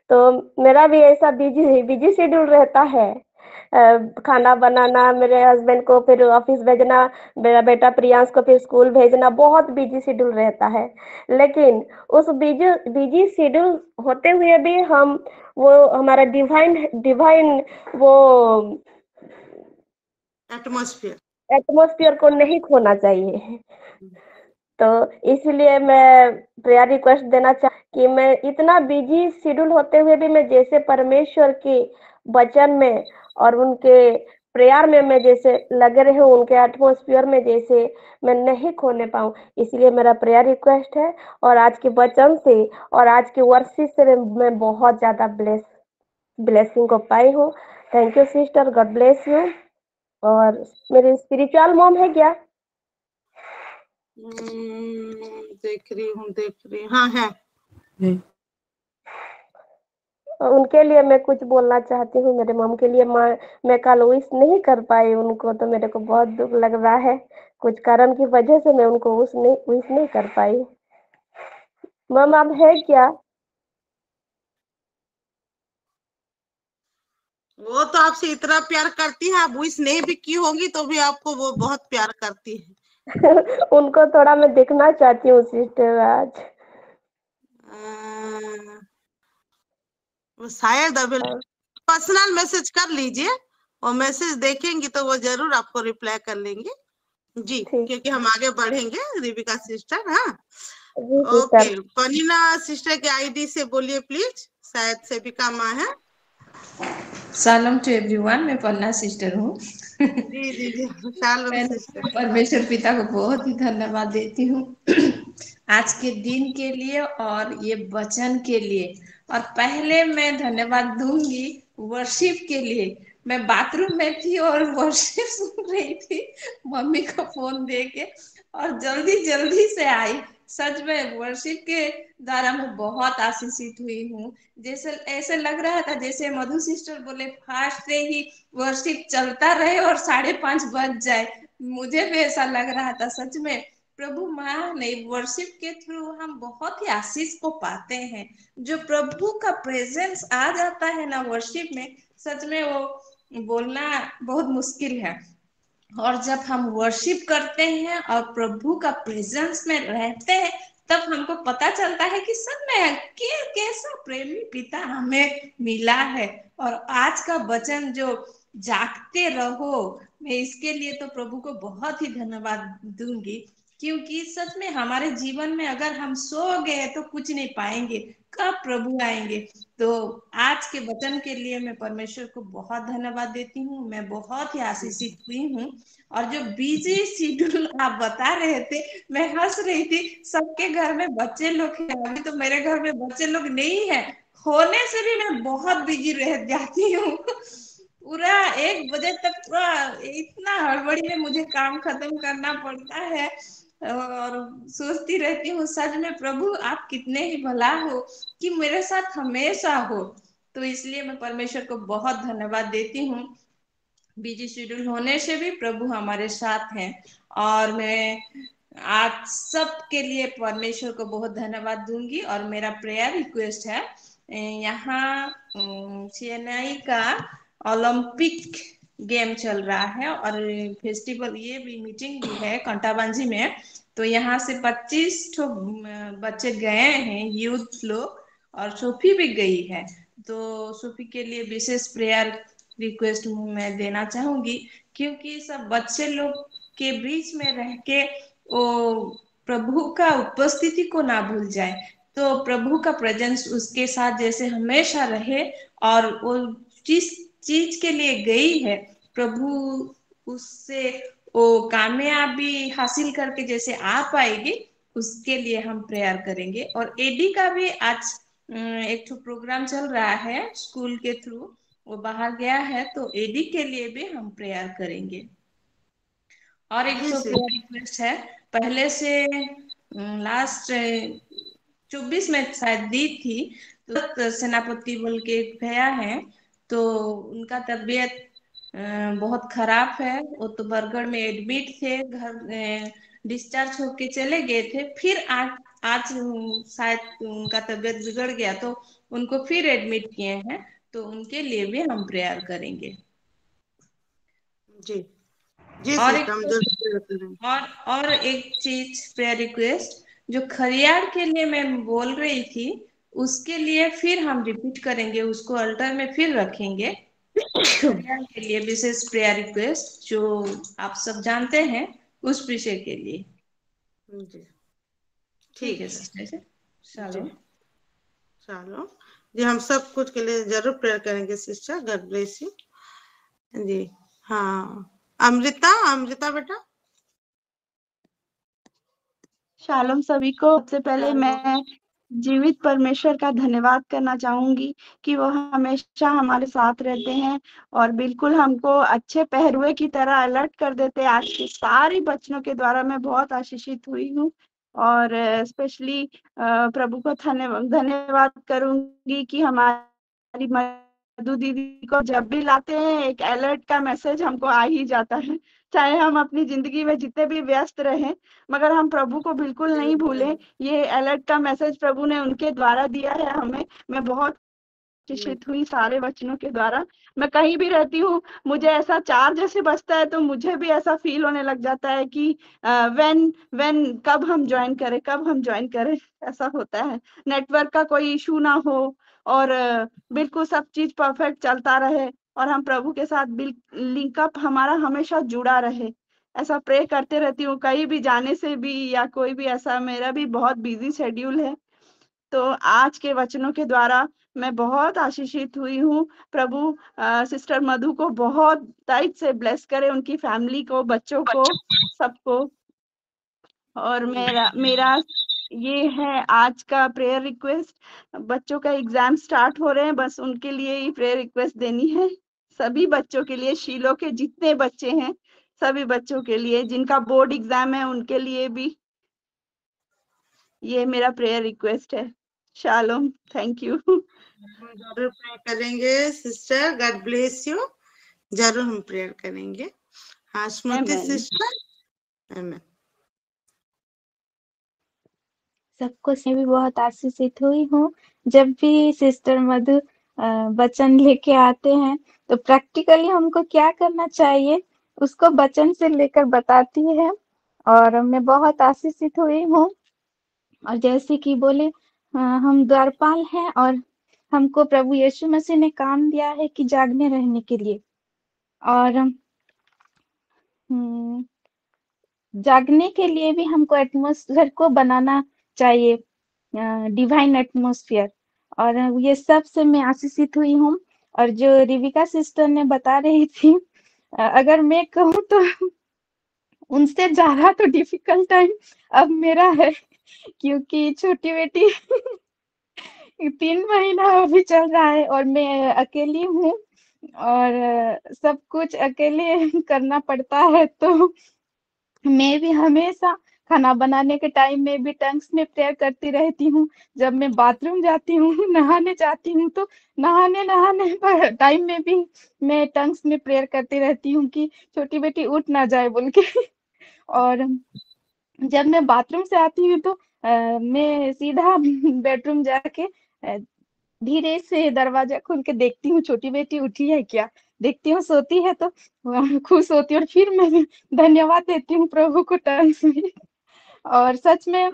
तो मेरा भी ऐसा बिजी शेड्यूल रहता है। खाना बनाना, मेरे हस्बैंड को फिर ऑफिस भेजना, मेरा बेटा प्रियांश को फिर स्कूल भेजना, बहुत बिजी शेड्यूल रहता है। लेकिन उस बिजी शेड्यूल होते हुए भी हम वो हमारा डिवाइन वो एटमॉस्फेयर को नहीं खोना चाहिए। तो इसलिए मैं प्रेयर रिक्वेस्ट देना कि मैं इतना बिजी शेड्यूल होते हुए भी मैं जैसे परमेश्वर के वचन में और उनके प्रेयर में मैं जैसे लगे रहे हूँ, उनके एटमॉस्फेयर में जैसे मैं नहीं खोने पाऊँ। इसलिए मेरा प्रेयर रिक्वेस्ट है। और आज के वचन से और आज के वर्शिप से मैं बहुत ज्यादा ब्लेसिंग को पाई हूँ। Thank you sister, God bless you. और मेरी स्पिरिचुअल मॉम है क्या? देख रही हाँ है। उनके लिए मैं कुछ बोलना चाहती हूँ। मेरे मॉम के लिए मैं कल विश नहीं कर पाई उनको, तो मेरे को बहुत दुख लग रहा है। कुछ कारण की वजह से मैं उनको विश नहीं कर पाई। मॉम आप है क्या? वो तो आपसे इतना प्यार करती है, आप विश नहीं भी की होंगी तो भी आपको वो बहुत प्यार करती है। उनको थोड़ा मैं देखना चाहती हूँ सिस्टर आज। वो शायद अभी पर्सनल मैसेज कर लीजिए, और मैसेज देखेंगी तो वो जरूर आपको रिप्लाई कर लेंगे जी, क्योंकि हम आगे बढ़ेंगे। रिबिका सिस्टर, हाँ ओके। पनीना सिस्टर के आईडी से बोलिए प्लीज, शायद सेविका माँ है। शालोम टू एवरीवन, मैं पन्ना सिस्टर हूँ। जी जी जी, शालोम मैं सिस्टर। परमेश्वर पिता को बहुत ही धन्यवाद देती हूँ आज के दिन के लिए और ये वचन के लिए। और पहले मैं धन्यवाद दूंगी वर्शिप के लिए। मैं बाथरूम में थी और वर्शिप सुन रही थी मम्मी का फोन देके, और जल्दी जल्दी से आई। सच में वर्शिप के द्वारा मैं बहुत आशीषित हुई हूँ। जैसे ऐसे लग रहा था जैसे मधु सिस्टर बोले फास्ट से ही वर्शिप चलता रहे और 5:30 बज जाए। मुझे भी ऐसा लग रहा था। सच में प्रभु महान है। वर्शिप के थ्रू हम बहुत ही आशीष को पाते हैं। जो प्रभु का प्रेजेंस आ जाता है ना वर्शिप में, सच में वो बोलना बहुत मुश्किल है। और जब हम वर्शिप करते हैं और प्रभु का प्रेजेंस में रहते हैं, तब हमको पता चलता है कि सब में कैसा प्रेमी पिता हमें मिला है। और आज का वचन जो जागते रहो, मैं इसके लिए तो प्रभु को बहुत ही धन्यवाद दूंगी, क्योंकि सच में हमारे जीवन में अगर हम सो गए तो कुछ नहीं पाएंगे। कब प्रभु आएंगे? तो आज के वचन के लिए मैं परमेश्वर को बहुत धन्यवाद देती हूँ। मैं बहुत ही आशीषित हुई हूँ। और जो बिजी शेड्यूल आप बता रहे थे, मैं हंस रही थी। सबके घर में बच्चे लोग हैं, अभी तो मेरे घर में बच्चे लोग नहीं है, होने से भी मैं बहुत बिजी रह जाती हूँ पूरा 1 बजे तक पूरा इतना हड़बड़ी में मुझे काम खत्म करना पड़ता है। और सोचती रहती हूँ सच में प्रभु आप कितने ही भला हो कि मेरे साथ हमेशा हो। तो इसलिए मैं परमेश्वर को बहुत धन्यवाद देती हूँ। बिजी शेड्यूल होने से भी प्रभु हमारे साथ हैं। और मैं आज सब के लिए परमेश्वर को बहुत धन्यवाद दूंगी। और मेरा प्रेयर रिक्वेस्ट है, यहाँ चेन्नई का ओलंपिक गेम चल रहा है और फेस्टिवल, ये भी मीटिंग भी है कंटाबांजी में। तो यहाँ से 25 बच्चे गए हैं, यूथ लोग, और सोफी भी गई है। तो सोफी के लिए विशेष प्रेयर रिक्वेस्ट मैं देना चाहूंगी, क्योंकि सब बच्चे लोग के बीच में रह के वो प्रभु का उपस्थिति को ना भूल जाए। तो प्रभु का प्रेजेंस उसके साथ जैसे हमेशा रहे। और वो जिस चीज के लिए गई है, प्रभु उससे वो कामयाबी हासिल करके जैसे आ पाएगी, उसके लिए हम प्रेयर करेंगे। और एडी का भी आज एक तो प्रोग्राम चल रहा है स्कूल के थ्रू, वो बाहर गया है, तो एडी के लिए भी हम प्रेयर करेंगे। और एक तो प्रेयर रिक्वेस्ट है, पहले से लास्ट 24 में शायद दी थी, तो सेनापति बोल के एक भैया है, तो उनका तबीयत बहुत खराब है। वो तो बरगढ़ में एडमिट थे, घर डिस्चार्ज होके चले गए थे। फिर आज शायद उनका तबीयत बिगड़ गया, तो उनको फिर एडमिट किए हैं। तो उनके लिए भी हम प्रेयर करेंगे। जी जी और एक चीज प्रेयर रिक्वेस्ट, जो खरियार के लिए मैं बोल रही थी, उसके लिए फिर हम रिपीट करेंगे, उसको अल्टर में फिर रखेंगे। खरियार के लिए विशेष प्रेयर रिक्वेस्ट जो आप सब जानते हैं, उस विषय के लिए। जी ठीक है सिस्टर। चलो चलो जी, हम सब कुछ के लिए जरूर प्रेयर करेंगे सिस्टर। गॉड ब्लेस यू जी। हाँ, अमृता बेटा। शालोम सभी को। सबसे पहले मैं जीवित परमेश्वर का धन्यवाद करना चाहूंगी कि वो हमेशा हमारे साथ रहते हैं और बिल्कुल हमको अच्छे पहरुए की तरह अलर्ट कर देते हैं। आज के सारे बच्चों के द्वारा मैं बहुत आशीषित हुई हूँ। और स्पेशली प्रभु को धन्यवाद करूंगी कि हमारी मधु दीदी को जब भी लाते हैं एक अलर्ट का मैसेज हमको आ ही जाता है। चाहे हम अपनी जिंदगी में जितने भी व्यस्त रहें, मगर हम प्रभु को बिल्कुल नहीं भूलें। ये अलर्ट का मैसेज प्रभु ने उनके द्वारा दिया है हमें। मैं बहुत आशीषित हुई सारे वचनों के द्वारा। मैं कहीं भी रहती हूँ, मुझे ऐसा चार जैसे बजता है, तो मुझे भी ऐसा फील होने लग जाता है कि व्हेन कब हम ज्वाइन करें, ऐसा होता है। नेटवर्क का कोई इशू ना हो और बिल्कुल सब चीज परफेक्ट चलता रहे और हम प्रभु के साथ लिंकअप हमारा हमेशा जुड़ा रहे, ऐसा प्रे करते रहती हूँ। कहीं भी जाने से भी या कोई भी ऐसा, मेरा भी बहुत बिजी शेड्यूल है। तो आज के वचनों के द्वारा मैं बहुत आशीषित हुई हूँ। प्रभु सिस्टर मधु को बहुत दायित्व से ब्लेस करे, उनकी फैमिली को, बच्चों को, सबको। और मेरा ये है आज का प्रेयर रिक्वेस्ट। बच्चों का एग्जाम स्टार्ट हो रहे हैं, बस उनके लिए ही प्रेयर रिक्वेस्ट देनी है। सभी बच्चों के लिए, शीलो के जितने बच्चे हैं सभी बच्चों के लिए, जिनका बोर्ड एग्जाम है उनके लिए भी ये मेरा प्रेयर रिक्वेस्ट है। Shalom, thank you. हम जरूर प्रे करेंगे सिस्टर, गॉड ब्लेस यू। जरूर हम प्रेयर करेंगे। हाँ स्मृति Amen. सिस्टर। आमेन। सबको से भी बहुत आशीषित हुई हूँ। जब भी सिस्टर मधु वचन लेके आते हैं तो प्रैक्टिकली हमको क्या करना चाहिए उसको वचन से लेकर बताती है, और मैं बहुत आशीषित हुई हूँ। और जैसे कि बोले हम द्वारपाल हैं और हमको प्रभु यीशु मसीह ने काम दिया है कि जागने रहने के लिए, और जागने के लिए भी हमको एटमॉस्फेयर को बनाना चाहिए, डिवाइन एटमॉस्फेयर। और ये सब से मैं आशीषित हुई हूँ। और जो रिविका सिस्टर ने बता रही थी, अगर मैं कहूँ तो उनसे ज्यादा तो डिफिकल्ट टाइम अब मेरा है, क्योंकि छोटी बेटी 3 महीना अभी चल रहा है और मैं अकेली हूँ, और सब कुछ अकेले करना पड़ता है। तो मैं भी हमेशा खाना बनाने के टाइम में भी टंग्स में प्रेयर करती रहती हूँ। जब मैं बाथरूम जाती हूँ, नहाने जाती हूँ, तो नहाने पर टाइम में भी मैं टंग्स में प्रेयर करती रहती हूँ कि छोटी बेटी उठ ना जाए बोल के। और जब मैं बाथरूम से आती हूँ तो मैं सीधा बेडरूम जाके धीरे से दरवाजा खोल के देखती हूँ छोटी बेटी उठी है क्या, देखती हूँ सोती है तो खुश होती हूँ, और फिर मैं धन्यवाद देती हूँ प्रभु को टंग्स में। और सच में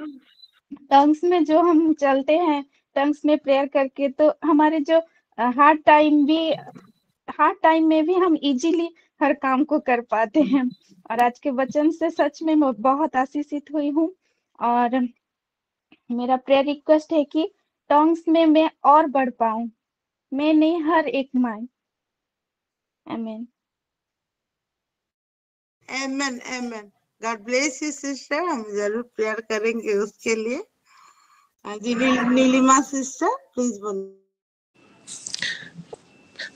टंग्स में जो हम चलते हैं, टंग्स में प्रेयर करके, तो हमारे जो हार्ड टाइम में भी हम इजीली हर काम को कर पाते हैं। और आज के वचन से सच में मैं बहुत आशीषित हुई हूँ। और मेरा प्रेयर रिक्वेस्ट है कि टंग्स में मैं और बढ़ पाऊं, मैं नहीं हर एक माँ। आमीन। Amen amen. God bless you sister. हम जरूर प्रेयर करेंगे उसके लिए। जी नीलिमा सिस्टर प्लीज बोलो।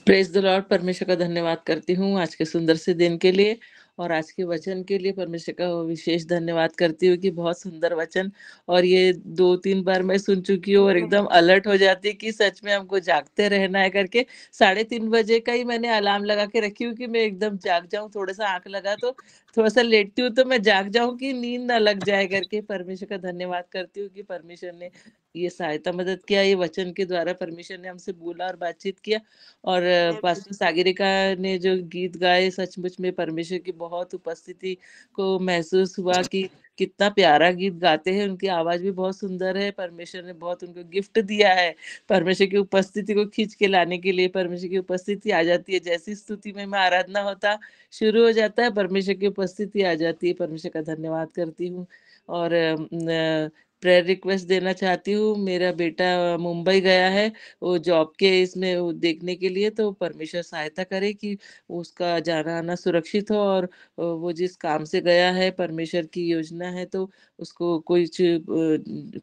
Praise the lord. परमेश्वर का धन्यवाद करती हूँ आज के सुंदर से दिन के लिए और आज के वचन के लिए। परमेश्वर का विशेष धन्यवाद करती हूँ कि बहुत सुंदर वचन, और ये 2-3 बार मैं सुन चुकी हूँ और एकदम अलर्ट हो जाती कि सच में हमको जागते रहना है करके। 3:30 बजे का ही मैंने अलार्म लगा के रखी हूँ कि मैं एकदम जाग जाऊँ। थोड़ा सा आंख लगा तो थोड़ा सा लेटती हूँ तो मैं जाग जाऊँ कि नींद ना लग जाए करके। परमेश्वर का धन्यवाद करती हूँ कि परमेश्वर ने ये सहायता मदद किया, ये वचन के द्वारा परमेश्वर ने हमसे बोला और बातचीत किया। और पास्टर सागरिका ने जो गीत गाए, सचमुच में परमेश्वर की बहुत उपस्थिति को महसूस हुआ कि कितना प्यारा गीत गाते हैं। उनकी आवाज भी बहुत सुंदर है। परमेश्वर ने बहुत उनको गिफ्ट दिया है परमेश्वर की उपस्थिति को खींच के लाने के लिए। परमेश्वर की उपस्थिति आ जाती है, जैसी स्तुति में आराधना होता शुरू हो जाता है, परमेश्वर की उपस्थिति आ जाती है। परमेश्वर का धन्यवाद करती हूँ। और प्रेयर रिक्वेस्ट देना चाहती हूँ। मेरा बेटा मुंबई गया है वो जॉब के इसमें वो देखने के लिए, तो परमेश्वर सहायता करे कि उसका जाना आना सुरक्षित हो, और वो जिस काम से गया है, परमेश्वर की योजना है तो उसको कुछ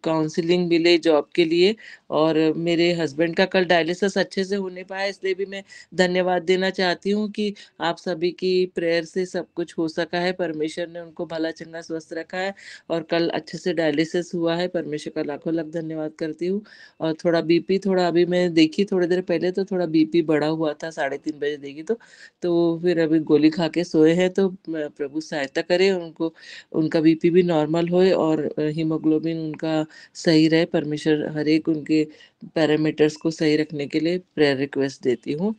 काउंसलिंग मिले जॉब के लिए। और मेरे हस्बैंड का कल डायलिसिस अच्छे से होने पाया, इसलिए भी मैं धन्यवाद देना चाहती हूँ कि आप सभी की प्रेयर से सब कुछ हो सका है। परमेश्वर ने उनको भला चंगा स्वस्थ रखा है और कल अच्छे से डायलिसिस हुआ है। परमेश्वर का लाखों लाख धन्यवाद करती हूँ। और थोड़ा बीपी, थोड़ा अभी मैं देखी थोड़ी देर पहले तो थोड़ा बीपी बढ़ा हुआ था, 3:30 बजे देखी तो फिर अभी गोली खा के सोए हैं। तो प्रभु सहायता करे उनको, उनका बीपी भी नॉर्मल होए और हीमोग्लोबिन उनका सही रहे। परमेश्वर हर एक उनके पैरामीटर्स को सही रखने के लिए प्रेयर रिक्वेस्ट देती हूँ।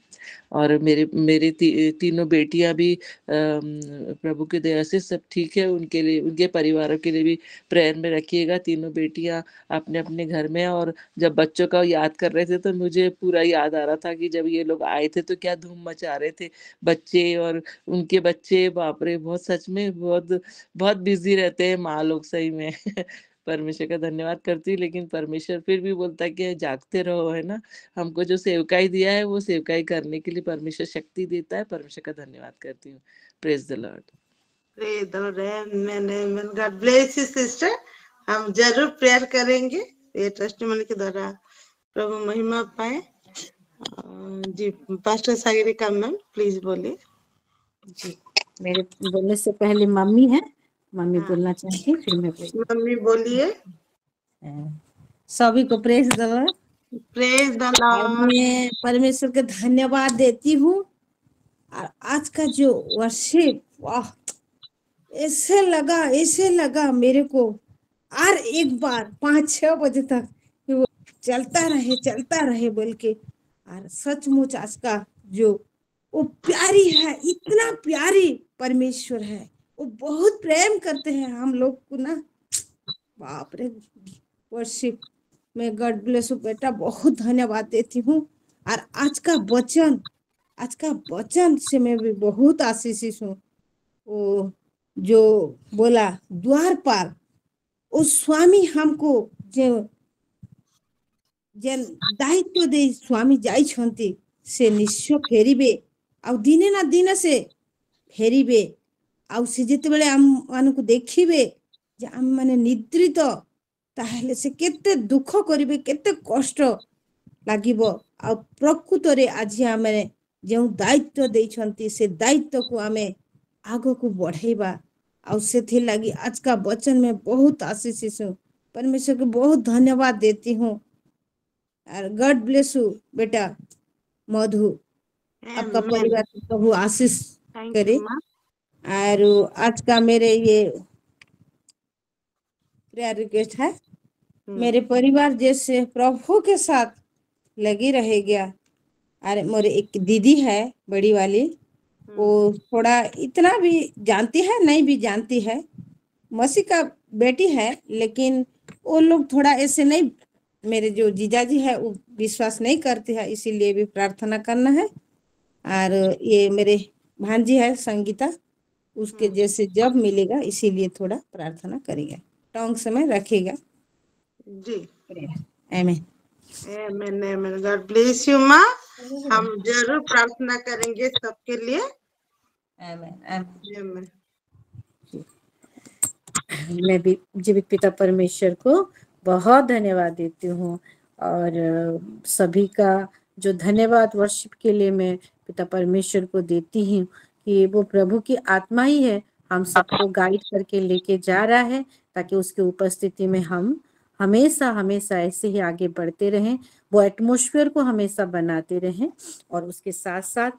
और मेरी तीनों बेटियां भी प्रभु की दया से सब ठीक है। उनके लिए, उनके परिवारों के लिए भी प्रेयर में रखिएगा। तीनों बेटियां अपने अपने घर में। और जब बच्चों का याद कर रहे थे तो मुझे पूरा याद आ रहा था कि जब ये लोग आए थे तो क्या धूम मचा रहे थे बच्चे और उनके बच्चे। बाप रे, बहुत सच में बहुत बहुत बिजी रहते हैं माँ लोग सही में। परमेश्वर का धन्यवाद करती हूँ, लेकिन परमेश्वर फिर भी बोलता है कि जागते रहो, है ना। हमको जो सेवकाई दिया है वो सेवकाई करने के लिए परमेश्वर शक्ति देता है। परमेश्वर का धन्यवाद करती हूँ। Praise the Lord. Praise the Lord. Amen, amen. God bless you, sister. हम जरूर प्रेयर करेंगे ये टेस्टिमनी के द्वारा प्रभु महिमा पाए। जी पास्टर सागरिका मैम प्लीज बोलिए। जी, मेरे बोलने से पहले मम्मी है, मम्मी हाँ। बोलना चाहती है, फिर मैं बोलूंगी। मम्मी बोलिए। सभी को praise the Lord. Praise the और लॉर्ड। मैं परमेश्वर का धन्यवाद देती हूँ। और आज का जो वर्शिप, वाह, ऐसे लगा मेरे को और एक बार 5-6 बजे तक कि वो चलता रहे बोल के। और सचमुच आज का जो वो प्यारी है, इतना प्यारी परमेश्वर है, वो बहुत प्रेम करते हैं हम लोग को ना, बाप रे। वर्शिप में गॉड ब्लेस यू बेटा, बहुत धन्यवाद देती हूँ। और आज का वचन से मैं भी बहुत आशीषित हूँ। वो जो बोला द्वार पर वो स्वामी हमको जो जेन दायित्व दे स्वामी जाइछन्ति से निश्चय फेरिबे आ दिने ना दिन से फेरिबे आ से जेतेबेले आम मानकु देखिबे जे आम माने निद्रित ताहेले से केते दुख करिबे, केते कष्ट लागिबो। आ प्रकृत रे आज आमे जो दायित्व देइछन्ति से दायित्व को आमे आगो को बढ़ाइबा। आ से लगी आज का वचन में बहुत आशीषित हूँ। परमेश्वर को बहुत धन्यवाद देती हूँ। और गॉड ब्लेस यू बेटा मधु, आपका परिवार को प्रभु आशीष करे। और आज का मेरे ये प्रेयर रिक्वेस्ट है, मेरे परिवार जैसे प्रभु के साथ लगी रहेगा। और मेरे एक दीदी है बड़ी वाली, वो थोड़ा इतना भी जानती है नहीं भी जानती है, मसीह का बेटी है, लेकिन वो लोग थोड़ा ऐसे नहीं, मेरे जो जीजाजी है वो विश्वास नहीं करते हैं, इसीलिए भी प्रार्थना करना है। और ये मेरे भांजी है संगीता, उसके जैसे जब मिलेगा इसीलिए थोड़ा प्रार्थना करेगा, टोंग समय रखेगा जी। आमीन आमीन आमीन। गॉड ब्लेस यू माँ। हम जरूर प्रार्थना करेंगे सबके लिए। आमीन आमीन। मैं भी जीवित पिता परमेश्वर को बहुत धन्यवाद देती हूँ। और सभी का जो धन्यवाद वर्शिप के लिए मैं पिता परमेश्वर को देती हूँ कि वो प्रभु की आत्मा ही है, हम सबको गाइड करके लेके जा रहा है, ताकि उसकी उपस्थिति में हम हमेशा हमेशा ऐसे ही आगे बढ़ते रहें, वो एटमॉस्फेयर को हमेशा बनाते रहें। और उसके साथ साथ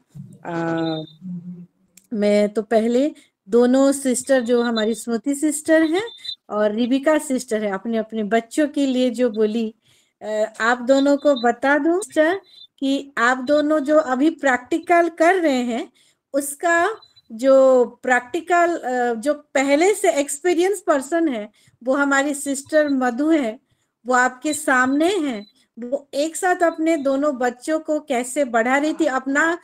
मैं तो पहले दोनों सिस्टर जो हमारी स्मृति सिस्टर हैं और रिबिका सिस्टर है, अपने अपने बच्चों के लिए जो बोली, आप दोनों को बता दूं सिस्टर कि आप दोनों जो अभी प्रैक्टिकल कर रहे हैं, उसका जो प्रैक्टिकल जो पहले से एक्सपीरियंस पर्सन है वो हमारी सिस्टर मधु है, वो आपके सामने है। वो एक साथ अपने दोनों बच्चों को कैसे बढ़ा रही थी, अपना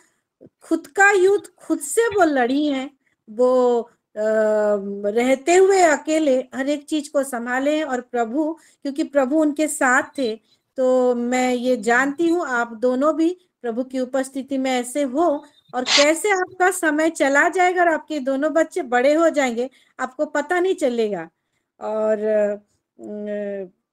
खुद का युद्ध खुद से वो लड़ी हैं, वो रहते हुए अकेले हर एक चीज को संभाले हैं। और प्रभु, क्योंकि प्रभु उनके साथ थे, तो मैं ये जानती हूँ आप दोनों भी प्रभु की उपस्थिति में ऐसे हो, और कैसे आपका समय चला जाएगा और आपके दोनों बच्चे बड़े हो जाएंगे, आपको पता नहीं चलेगा। और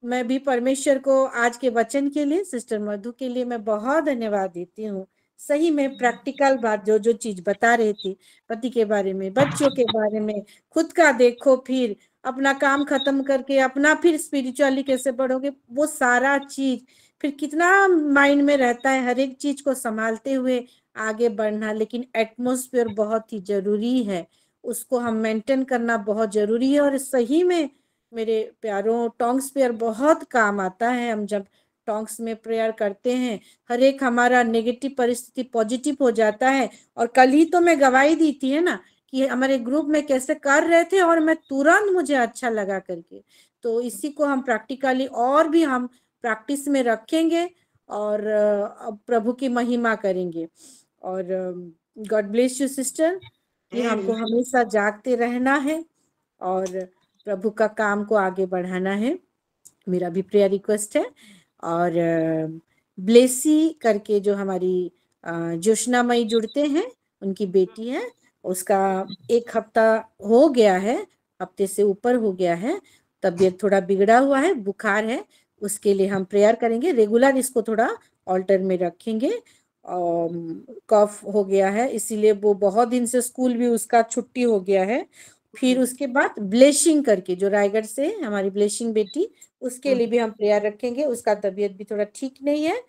मैं भी परमेश्वर को आज के वचन के लिए, सिस्टर मधु के लिए मैं बहुत धन्यवाद देती हूँ। सही में प्रैक्टिकल बात जो जो चीज बता रही थी, पति के बारे में, बच्चों के बारे में, खुद का देखो, फिर अपना काम खत्म करके अपना फिर स्पिरिचुअली कैसे बढ़ोगे, वो सारा चीज फिर कितना माइंड में रहता है, हर एक चीज को संभालते हुए आगे बढ़ना। लेकिन एटमॉस्फेयर बहुत ही जरूरी है, उसको हम मेंटेन करना बहुत जरूरी है। और सही में मेरे प्यारों, टोंग्स प्रेयर बहुत काम आता है। हम जब टोंग्स में प्रेयर करते हैं, हर एक हमारा नेगेटिव परिस्थिति पॉजिटिव हो जाता है। और कल ही तो मैं गवाही दी थी है ना, कि हमारे ग्रुप में कैसे कर रहे थे और मैं तुरंत मुझे अच्छा लगा करके। तो इसी को हम प्रैक्टिकली और भी हम प्रैक्टिस में रखेंगे और प्रभु की महिमा करेंगे। और गॉड ब्लेस यू सिस्टर, कि हमको हमेशा जागते रहना है और प्रभु का काम को आगे बढ़ाना है, मेरा भी प्रेयर रिक्वेस्ट है। और ब्लेसी करके जो हमारी जोशना मई जुड़ते हैं, उनकी बेटी है, उसका 1 हफ्ता हो गया है, हफ्ते से ऊपर हो गया है, तबीयत थोड़ा बिगड़ा हुआ है, बुखार है, उसके लिए हम प्रेयर करेंगे। रेगुलर इसको थोड़ा ऑल्टर में रखेंगे। कफ हो गया है, इसीलिए वो बहुत दिन से स्कूल भी उसका छुट्टी हो गया है। फिर उसके बाद ब्लेसिंग करके जो रायगढ़ से हमारी ब्लेसिंग बेटी, उसके लिए भी हम प्रेयर रखेंगे। उसका तबीयत भी थोड़ा ठीक नहीं है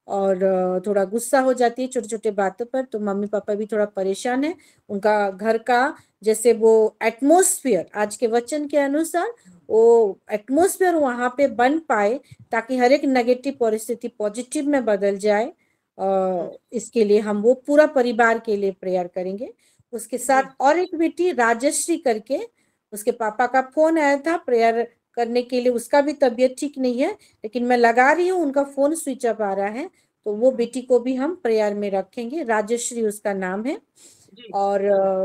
और थोड़ा गुस्सा हो जाती है छोटे छोटे बातों पर, तो मम्मी पापा भी थोड़ा परेशान है। उनका घर का जैसे वो एटमोस्फियर, आज के वचन के अनुसार वो एटमोस्फियर वहां पे बन पाए, ताकि हर एक नेगेटिव परिस्थिति पॉजिटिव में बदल जाए। इसके लिए हम वो पूरा परिवार के लिए प्रेयर करेंगे। उसके साथ और एक बेटी राजश्री करके, उसके पापा का फोन आया था प्रेयर करने के लिए, उसका भी तबीयत ठीक नहीं है, लेकिन मैं लगा रही हूँ, उनका फोन स्विच ऑफ आ रहा है, तो वो बेटी को भी हम प्रेयर में रखेंगे। राजश्री उसका नाम है। और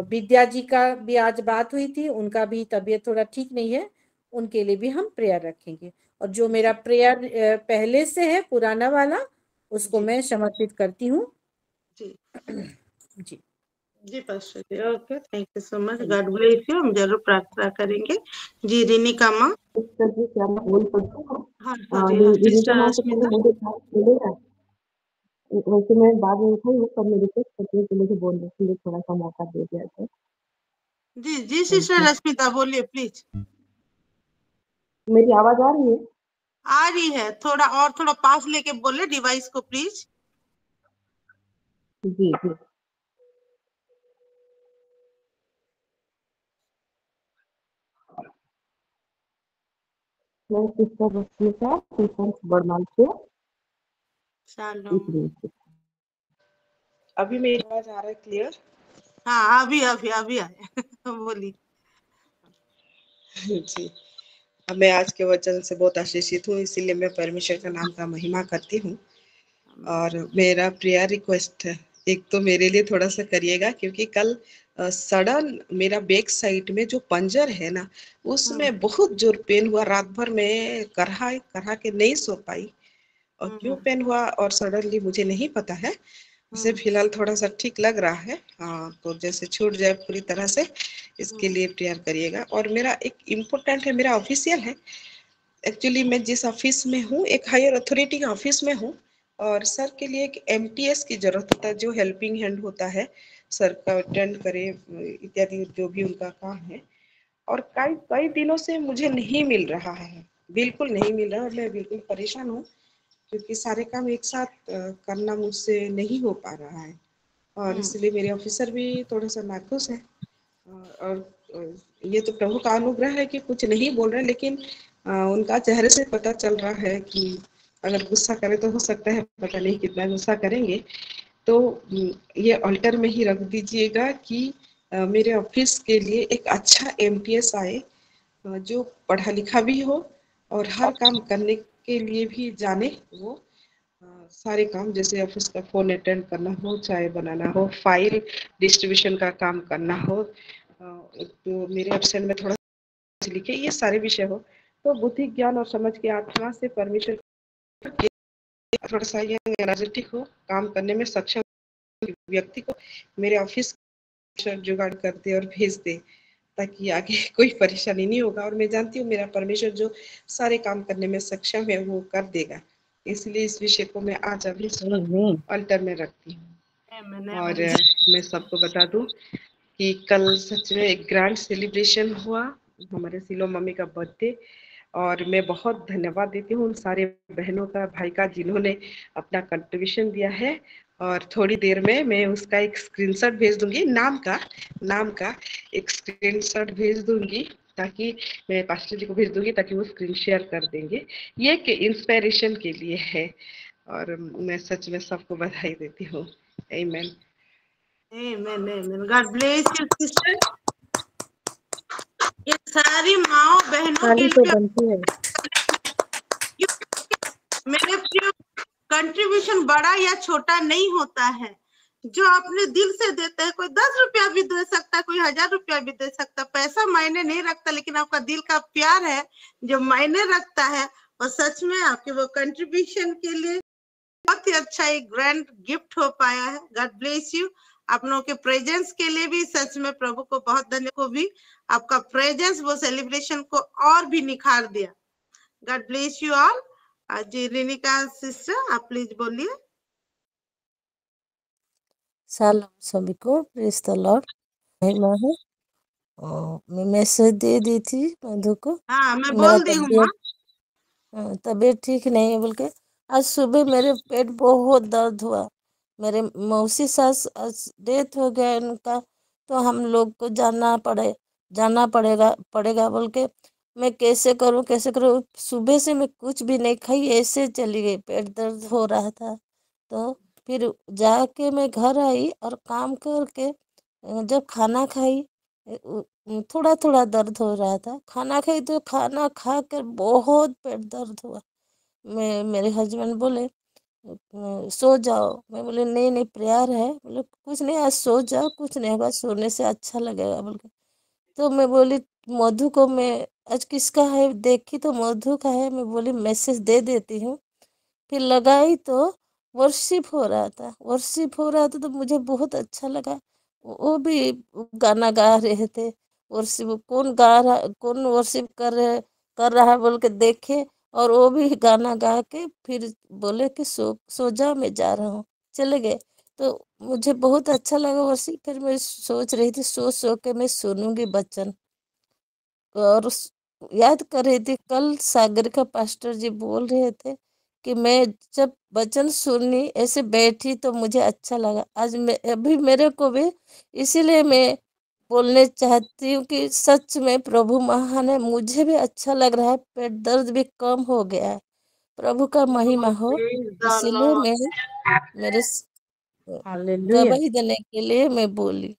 विद्या जी का भी आज बात हुई थी, उनका भी तबीयत थोड़ा ठीक नहीं है, उनके लिए भी हम प्रेयर रखेंगे। और जो मेरा प्रेयर पहले से है पुराना वाला, उसको मैं समर्पित करती हूँ। जी जी जी pastor ji, okay, thank you so much, god bless you. हम जरूर प्रार्थना करेंगे। जी रिनिका माँ। क्या मैं बोल सकती हूँ? हाँ सॉरी, रिनिका माँ से पहले मुझे बात मिलेगा, वैसे मैं बाद में उठाई हूँ, पर मैं रिक्वेस्ट करती हूँ कि मुझे बोलने के लिए थोड़ा सा मौका दे दिया जाए। जी जी सिस्टर रश्मिता बोलिए प्लीज। मेरी आवाज आ रही है? आ रही है, थोड़ा पास लेके बोले डिवाइस को प्लीज। जी जी। मैं सिस्टर रश्मिता बड़माल से। अभी मेरी आवाज आ रहा है क्लियर? हाँ अभी आया बोलिए। जी, मैं आज के वचन से बहुत आशीषित हूँ, इसीलिए मैं परमेश्वर का नाम का महिमा करती हूँ। और मेरा प्रेयर रिक्वेस्ट है, एक तो मेरे लिए थोड़ा सा करिएगा, क्योंकि कल सडन मेरा बैक साइड में जो पंजर है ना, उसमें बहुत जोर पेन हुआ। रात भर में करहा के नहीं सो पाई, और क्यों पेन हुआ और सडनली मुझे नहीं पता है। उसे फिलहाल थोड़ा सा ठीक लग रहा है, हाँ, तो जैसे छूट जाए पूरी तरह से, इसके लिए प्रेयर करिएगा। और मेरा एक इम्पोर्टेंट है, मेरा ऑफिशियल है। एक्चुअली मैं जिस ऑफिस में हूँ, एक हायर अथॉरिटी के ऑफिस में हूँ, और सर के लिए एक MTS की जरूरत होता है, जो हेल्पिंग हैंड होता है, सर का अटेंड करे इत्यादि, जो भी उनका काम है। और कई दिनों से मुझे नहीं मिल रहा है, बिल्कुल नहीं मिल रहा, और मैं बिल्कुल परेशान हूँ, क्योंकि सारे काम एक साथ करना मुझसे नहीं हो पा रहा है। और इसलिए मेरे ऑफिसर भी थोड़ा सा नाखुश है। और ये तो प्रभु का अनुग्रह है कि कुछ नहीं बोल रहे, लेकिन उनका चेहरे से पता चल रहा है कि अगर गुस्सा करे तो हो सकता है, पता नहीं कितना गुस्सा करेंगे। तो ये ऑल्टर में ही रख दीजिएगा कि मेरे ऑफिस के लिए एक अच्छा MTS आए, जो पढ़ा लिखा भी हो और हर काम करने के लिए भी जाने। वो सारे काम, जैसे ऑफिस का फोन अटेंड करना हो, चाय बनाना हो, फाइल डिस्ट्रीब्यूशन का काम करना हो, तो मेरे एब्सेंट में थोड़ा लिखे, ये सारे विषय हो, तो बुद्धि ज्ञान और समझ के आत्मा से परमेश्वर थोड़ा सा ये एनर्जेटिक हो, काम करने में सक्षम व्यक्ति को मेरे ऑफिस जुगाड़ कर दे और भेज दे, ताकि आगे कोई परेशानी नहीं होगा। और मैं जानती हूँ मेरा परमेश्वर जो सारे काम करने में सक्षम है, वो कर देगा। इसलिए इस विषय को मैं आज अभी अल्टर में रखती हूँ। और मैं सबको बता दूं कि कल सच में एक ग्रैंड सेलिब्रेशन हुआ, हमारे सिलो मम्मी का बर्थडे, और मैं बहुत धन्यवाद देती हूँ उन सारे बहनों का, भाई का, जिन्होंने अपना कंट्रीब्यूशन दिया है। और थोड़ी देर में मैं उसका एक स्क्रीनशॉट भेज दूंगी, नाम का एक स्क्रीनशॉट भेज दूंगी, ताकि मैं पास्टर जी को भेज दूंगी, ताकि वो स्क्रीन शेयर कर देंगे। ये कि इंस्पिरेशन के लिए है, और मैं सच में सबको बधाई देती हूँ। आमीन। आमीन। God bless you sister. ये सारी माओ बहनों के लिए बनती है। मेरे प्रिय, कंट्रीब्यूशन बड़ा या छोटा नहीं होता है, जो अपने दिल से देते हैं। कोई 10 रुपया भी दे सकता है, कोई 1000 रुपया भी दे सकता। पैसा मायने नहीं रखता, लेकिन आपका दिल का प्यार है जो मायने रखता है। और सच में आपके वो कंट्रीब्यूशन के लिए बहुत ही अच्छा एक ग्रैंड गिफ्ट हो पाया है। God bless you. आप लोगों के प्रेजेंस के लिए भी सच में प्रभु को बहुत धन्यवाद। को भी आपका प्रेजेंस वो सेलिब्रेशन को और भी निखार दिया। God bless you all. जी रिनिका सिस्टर, आप प्लीज बोलिए। सलाम सभी को, प्रेज द लॉर्ड। महिमा है। मैं मैसेज दे दी थी मधु को। हाँ मैं मेरा बोल दी हूँ माँ। तबीयत ठीक नहीं है बोल के आज सुबह मेरे पेट बहुत दर्द हुआ। मेरे मौसी सास डेथ हो गया उनका, तो हम लोग को जाना पड़ेगा बोल के मैं कैसे करूं। सुबह से मैं कुछ भी नहीं खाई, ऐसे चली गई, पेट दर्द हो रहा था। तो फिर जाके मैं घर आई और काम करके जब खाना खाई थोड़ा थोड़ा दर्द हो रहा था। खाना खाई तो खाना खा कर बहुत पेट दर्द हुआ। मेरे हस्बैंड बोले सो जाओ। मैं बोले नहीं प्रेयर है। बोले कुछ नहीं, आज सो जाओ, कुछ नहीं होगा, सोने से अच्छा लगेगा बोल के। तो मैं बोली मधु को मैं आज किसका है देखी तो मधु का है। मैं बोली मैसेज दे देती हूँ। फिर लगाई तो वर्शिप हो रहा था तो मुझे बहुत अच्छा लगा। वो भी गाना गा रहे थे। वर्शिप कौन वर्शिप कर रहा है बोल के देखे, और वो भी गाना गा के फिर बोले कि सो जा, मैं जा रहा हूँ, चले गए। तो मुझे बहुत अच्छा लगा वर्शिप। फिर मैं सोच रही थी सो के मैं सुनूंगी वचन, और याद कर रही थी कल सागर का पास्टर जी बोल रहे थे कि मैं जब वचन सुनी ऐसे बैठी तो मुझे अच्छा लगा। आज अभी मेरे को भी, इसीलिए मैं बोलने चाहती हूँ कि सच में प्रभु महान है। मुझे भी अच्छा लग रहा है, पेट दर्द भी कम हो गया है। प्रभु का महिमा हो। इसीलिए मैं मेरे हालेलुया। गवाही देने के लिए मैं बोली,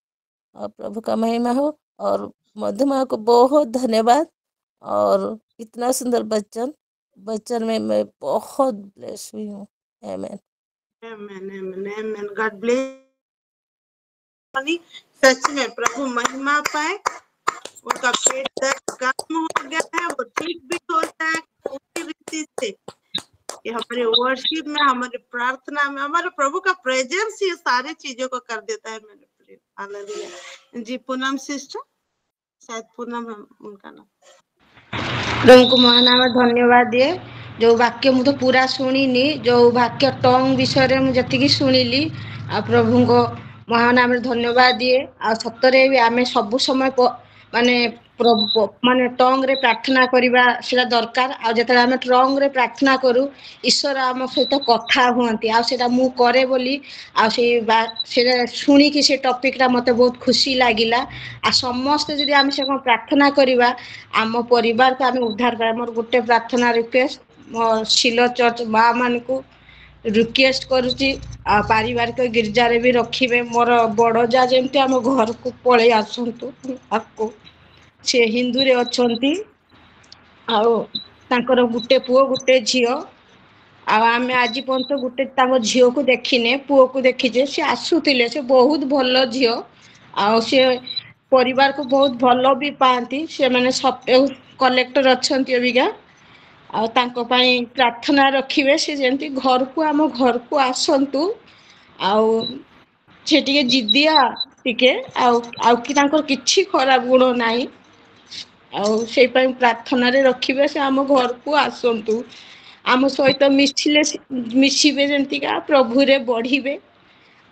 और प्रभु का महिमा हो। और मधुमा को बहुत धन्यवाद। और इतना सुंदर बच्चन में मैं बहुत ब्लेस हुई हूँ। आमेन। आमेन। God bless. सच में प्रभु महिमा पाए। उनका पेट दर्द कम हो गया है, वो ठीक भी हो जाए पूरी रीति से। ये हमारे वर्शिप में, हमारे प्रार्थना में, हमारे प्रभु का प्रेजेंस ये सारी चीजों को कर देता है मेरे प्रिय। हालेलुया। जी पूनम सिस्टर, शायद पूनम है उनका नाम। प्रभु को महानाम धन्यवाद दिए। जो वाक्य मुझे पूरा शुणिनी, जो वाक्य टंग विषय में जी शुणिली, आ प्रभु को महानाम धन्यवाद दिए। आ सतरे भी आम सब समय माने माने टंग रे प्रार्थना करवा सेटा दरकार। आ जेते आम टंग रे प्रार्थना करू, ईश्वर आम सहित कथा हुअंती। आ सेटा मु करे बोली आ से शुणी कि से टॉपिक रा मते बहुत खुशी लागिला। आ समस्त जदि आम से प्रार्थना करवा आम परिवार को आम उद्धार कर। मोर गोटे प्रार्थना रिक्वेस्ट मो शिलो चर्च माँ मान को रिक्वेस्ट करुच्ची, पारिवारिक गिरजा रे भी रखिबे। मोर बड़ जा जमती आम घर को पळे आसंतु। आपको से हिंदू रे अछंती, आउ तांकर गुटे पुओ गुटे झियो। आम आज पर्यंत गोटे झील को देखने, पुओ को देखीचे। सी आसुतिले, से बहुत भल झील। आ परिवार को बहुत भल भी पाती। से माने सब कलेक्टर अच्छा अबिका। आ प्रार्थना रखिए। से जमी घर को आम घर को आसतु। से टे जिदिया टिके कि खराब गुण नाई। से प्रार्थना रखिए। से आम घर को आसतु, आम सहित मिसिबे जंतिका प्रभु रे बढ़िबे।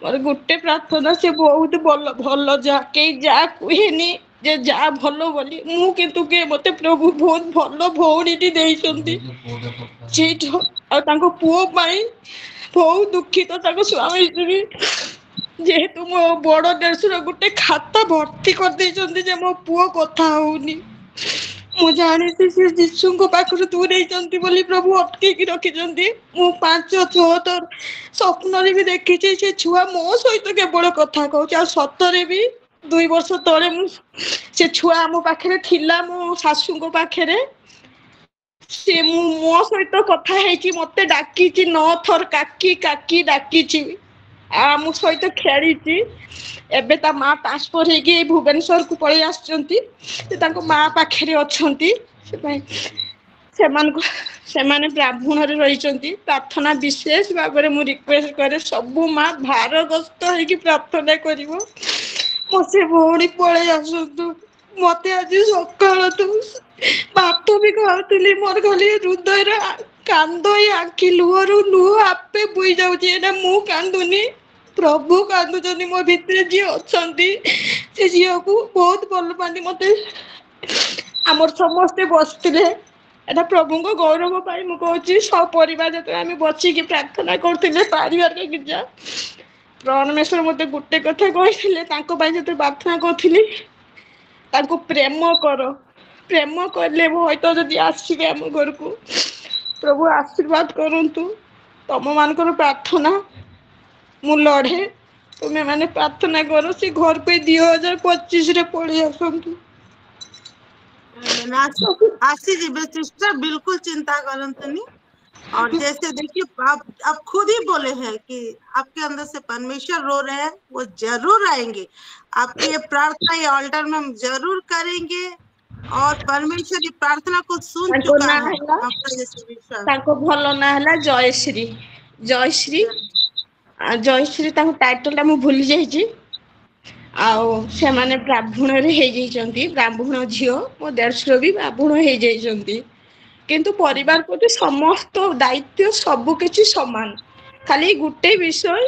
और गोटे प्रार्थना, से बहुत भल भल जा कई जा कहेनी जे जा भल बोली मु किंतु के मते प्रभु बहुत भल भौणीटी देइछंती। तांको पुओ पाई बहुत दुखित। तांको स्वामी स्त्री जेहेतु मो बड़ देशर गोटे खाता भर्ती कर देइछंती जे मो पुओ कथा होउनी। मु जानी से जीशु को पाखर दूरे बोली प्रभु अटकी रखी। मु 5-6 थर स्वप्न भी देखी से छुआ मो सहित केवल कथा कहूँ। सतरे भी 2 वर्ष तले से छुआ आम पाखे थिला मो सासू को पाखे। से मो सहित कथा है, मत डाकी 9 थर काकी काकी डाकी। ଆମ ସହିତ ଖେଳିଛି। ଏବେ ତା ମା ଟ୍ରାନ୍ସଫର ହେଇକି ଭୁବନେଶ୍ୱରକୁ ପଳେଇ ଆସିଛନ୍ତି। ସେ ତାଙ୍କ ମା ପାଖରେ ଅଛନ୍ତି। ସେମାନେ ବ୍ରାହ୍ମଣରେ ରହିଛନ୍ତି। ପ୍ରାର୍ଥନା ବିଶେଷ ଭାବରେ ମୁଁ ରିକ୍ୱେଷ୍ଟ କରେ ସବୁ ମା ଭାରଗ୍ରସ୍ତ ହେଇକି ପ୍ରାର୍ଥନା କରିବ। ମୋ ସେ ଭଉଣୀ ପଳେଇ ଆସନ୍ତୁ। ମତେ ଆଜି ସକାଳଠୁ ଭାତ ବି ଖାଉଥିଲି, ମୋର ଖାଲି ହୃଦୟର କାନ୍ଦ ହିଁ ଆଖି ଲୁହରୁ ଲୁହ ଆପେ ବୋହି ଯାଉଛି। ଏଇଟା ମୁଁ କାନ୍ଦୁନି, ପ୍ରଭୁ କାନ୍ଦୁଛନ୍ତି ମୋ ଭିତରେ ଯିଏ ଅଛନ୍ତି। ସେ ଝିଅକୁ ବହୁତ ଭଲ ପାଆନ୍ତି। ମତେ ଆମର ସମସ୍ତେ ବସିଥିଲେ, ଏଟା ପ୍ରଭୁଙ୍କ ଗୌରବ ପାଇଁ ମୁଁ କହୁଛି। ସପରିବାର ଯେତେବେଳେ ଆମେ ବସିକି ପ୍ରାର୍ଥନା କରୁଥିଲେ ପାରିବାରିକ ଗୀର୍ଜା, ପ୍ରଣମେଶ୍ୱର ମତେ ଗୋଟେ କଥା କହିଥିଲେ ତାଙ୍କ ପାଇଁ ଯେତେବେଳେ ପ୍ରାର୍ଥନା କରୁଥିଲି, ତାଙ୍କୁ ପ୍ରେମ କର, ପ୍ରେମ କଲେ ହয়তো ଯଦି ଆସିବେ ଆମ ଘରକୁ, ପ୍ରଭୁ ଆଶୀର୍ବାଦ କରନ୍ତୁ। ତମ ମାନଙ୍କର ପ୍ରାର୍ଥନା ମୁଁ ଲଢେ, ତୁମେ ମାନେ ପ୍ରାର୍ଥନା କର ସେ ଘର ପାଇଁ 2025 ପଳେଇ ଆସନ୍ତୁ। आशी जी सिस्टर बिल्कुल चिंता करंतनी। और जैसे देखिए आप खुद ही बोले हैं कि आपके अंदर से परमेश्वर रो रहे हैं, वो जरूर आएंगे। आपकी ये प्रार्थना ये ऑल्टर में हम जरूर करेंगे और परमेश्वर की प्रार्थना को सुन चुका है। आपका जैसे विश्वास ताको भलो ना हला जयश्री ताको टाइटल टा मु भूली जाईची। आउ से माने ब्राह्मण रे हे जाईचंती, ब्राह्मण झियो मो देढशुर भी ब्राह्मण हे जाईचंती। किंतु परिवार प्रति समस्त दायित्व सब किछि समान। खाली गुटे विषय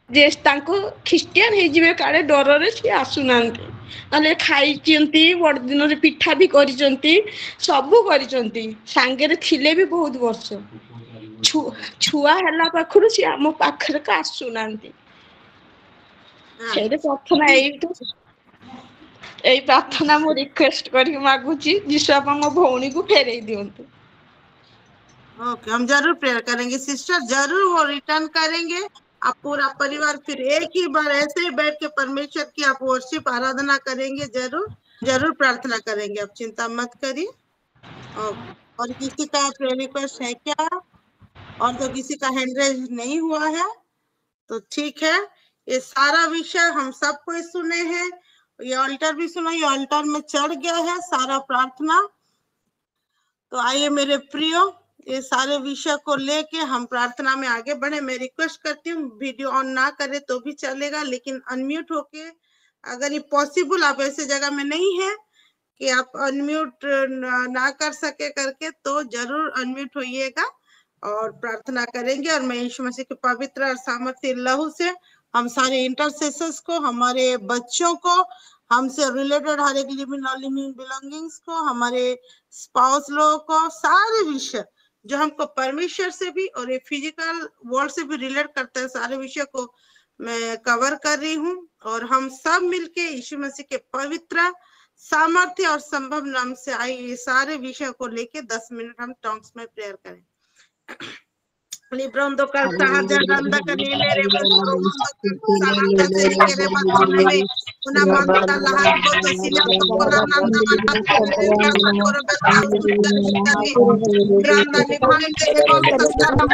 जे ताको ख्रिस्टियन हे जिवे काले डर रे से आसुनांती। अले खाइचंती, बड़ दिन रे पिठा भी करिचंती, सब करिचंती, सांगे रे थिले भी बहुत वर्ष। छुआ हला पाखरु से हम पाखर का आसुनांती। सेरे प्रार्थना एई प्रार्थना मो रिक्वेस्ट करी मागुची जिसु आप मो भौणी को फेरे दियंतु। ओके, हम जरूर प्रेयर करेंगे सिस्टर, जरूर वो रिटर्न करेंगे। आप पूरा परिवार फिर एक ही बार ऐसे ही बैठ के परमेश्वर की आप वर्शिप आराधना करेंगे। जरूर जरूर प्रार्थना करेंगे, आप चिंता मत करिए। और किसी का प्रेयर रिक्वेस्ट है क्या? और तो किसी का हैंड रेज नहीं हुआ है तो ठीक है। ये सारा विषय हम सबको सुने हैं, ये अल्टर भी सुना, ये अल्टर में चढ़ गया है सारा प्रार्थना। तो आइए मेरे प्रियो, ये सारे विषय को लेके हम प्रार्थना में आगे बढ़े। मैं रिक्वेस्ट करती हूँ वीडियो ऑन ना करे तो भी चलेगा, लेकिन अनम्यूट होके, अगर ये पॉसिबल आप ऐसे जगह में नहीं है कि आप अनम्यूट ना कर सके करके, तो जरूर अनम्यूट होइएगा और प्रार्थना करेंगे। और मैं यीशु मसीह के पवित्र और सामर्थ्य लहू से हम सारे इंटरसेसर्स को, हमारे बच्चों को, हमसे रिलेटेड हर एक लिविंग नॉन लिविंग बिलोंगिंग्स को, हमारे स्पाउस लोगों को, सारे विषय जो हमको परमेश्वर से भी और ये फिजिकल वर्ल्ड से भी रिलेट करते हैं, सारे विषय को मैं कवर कर रही हूँ। और हम सब मिलके यीशु मसीह के पवित्र सामर्थ्य और संभव नाम से आए ये सारे विषय को लेके 10 मिनट हम टॉन्ग्स में प्रेयर करें। Librondo calzaja randa canile remondo salanda serike rematone me una manda la hango to sile pola nanda manda randa koro beta uskari randa ni mande e kon sara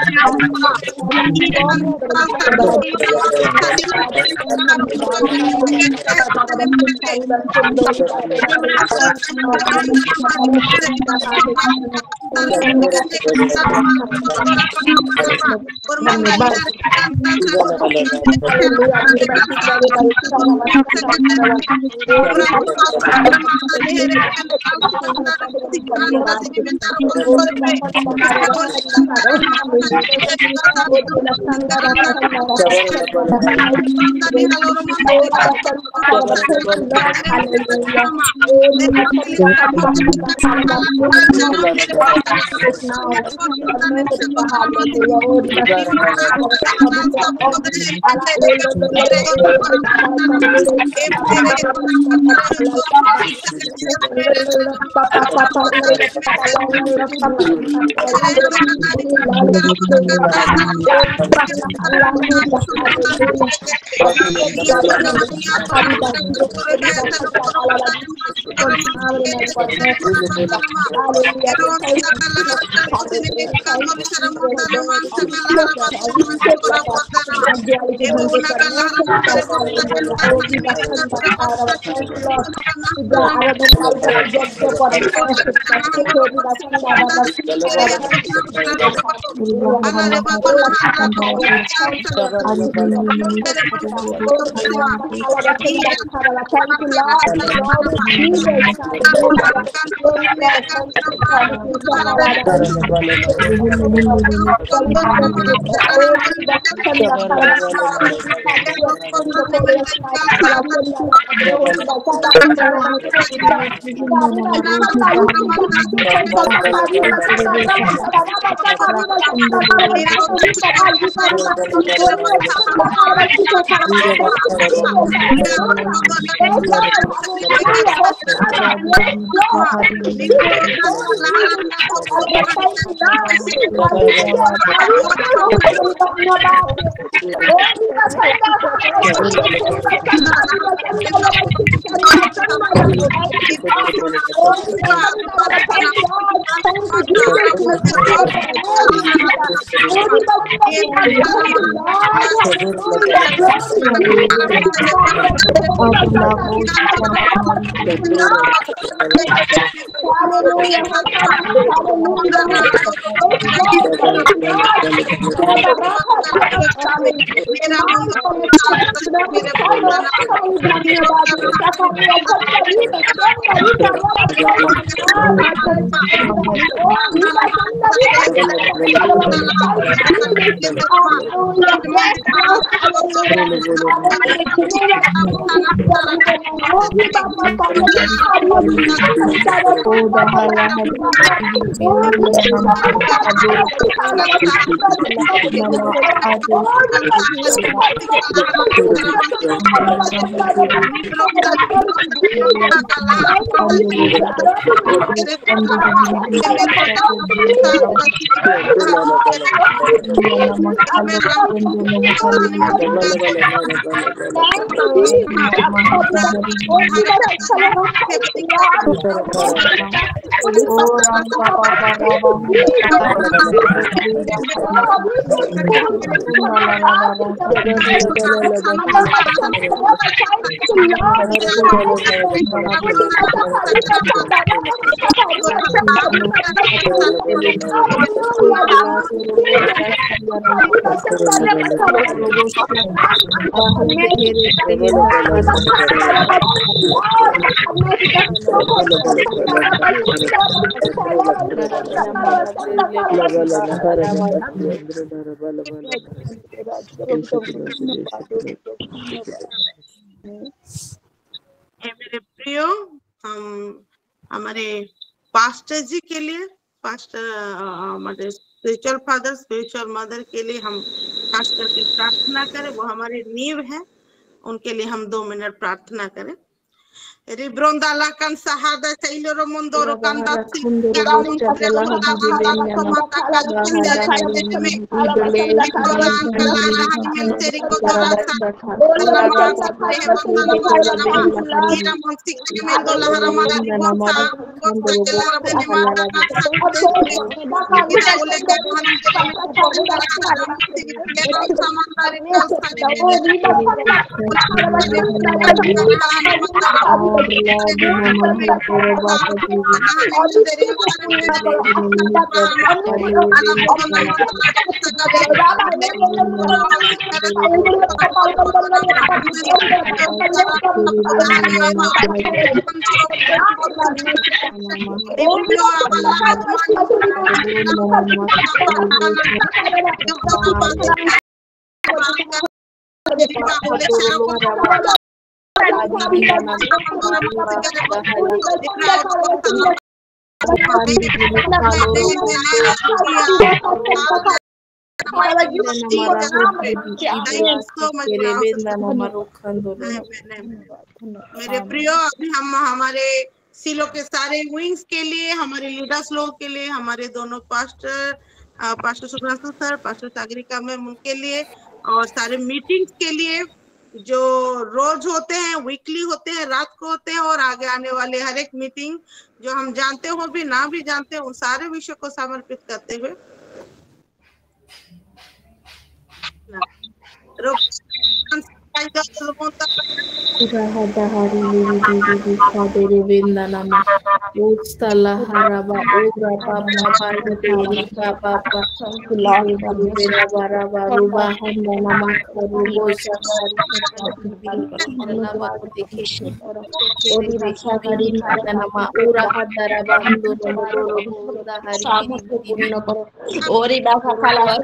मेरे प्रियो, हम हमारे pastor जी के लिए, pastor हमारे spiritual father, spiritual mother के लिए हम खास करके प्रार्थना करें। वो हमारे नींव है, उनके लिए हम 2 मिनट प्रार्थना करें। रिब्रोंदाला कन सहादा चैलोरो मुंदोरो कंदा सिकरा मुंदरे उंदा बाला माता का चंदरे में रिब्रोंदा कला हमें तेरी को तोरा सा बोला मांस रे बंदना भजना नीरा मंसिक में दोला हमारा रिबोसा को चला रे माता का संते नीरा बोले के हम ये समाचार का मेरे प्रियो, अभी हम हमारे सिलो के सारे विंग्स के लिए, हमारे लीडर्स लोग के लिए, हमारे दोनों pastor, pastor Subrata sir, pastor Sagarika ma'am, उनके लिए और सारे मीटिंग्स के लिए जो रोज होते हैं, वीकली होते हैं, रात को होते हैं, और आगे आने वाले हर एक मीटिंग जो हम जानते हो भी ना भी जानते हो, उन सारे विषय को समर्पित करते हुए Urahadahari Liri Kadere Vindanama Ustala Haraba Ura Papa Pari Papa Vera Baraba Ruba Handanama Karubo Shakari Lava Diki Ori Shakari Handanama Ura Hadaraba Hindoro Hari Ori Baka Kala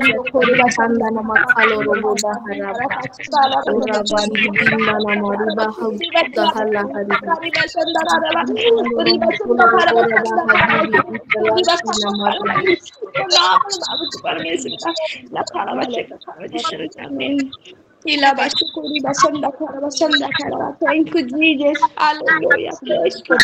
Handanama Kaloro Ruba Haraba Ura Bandi Dindanama Riba Dahala Hariba Thank you, Jesus. Hallelujah. Praise God.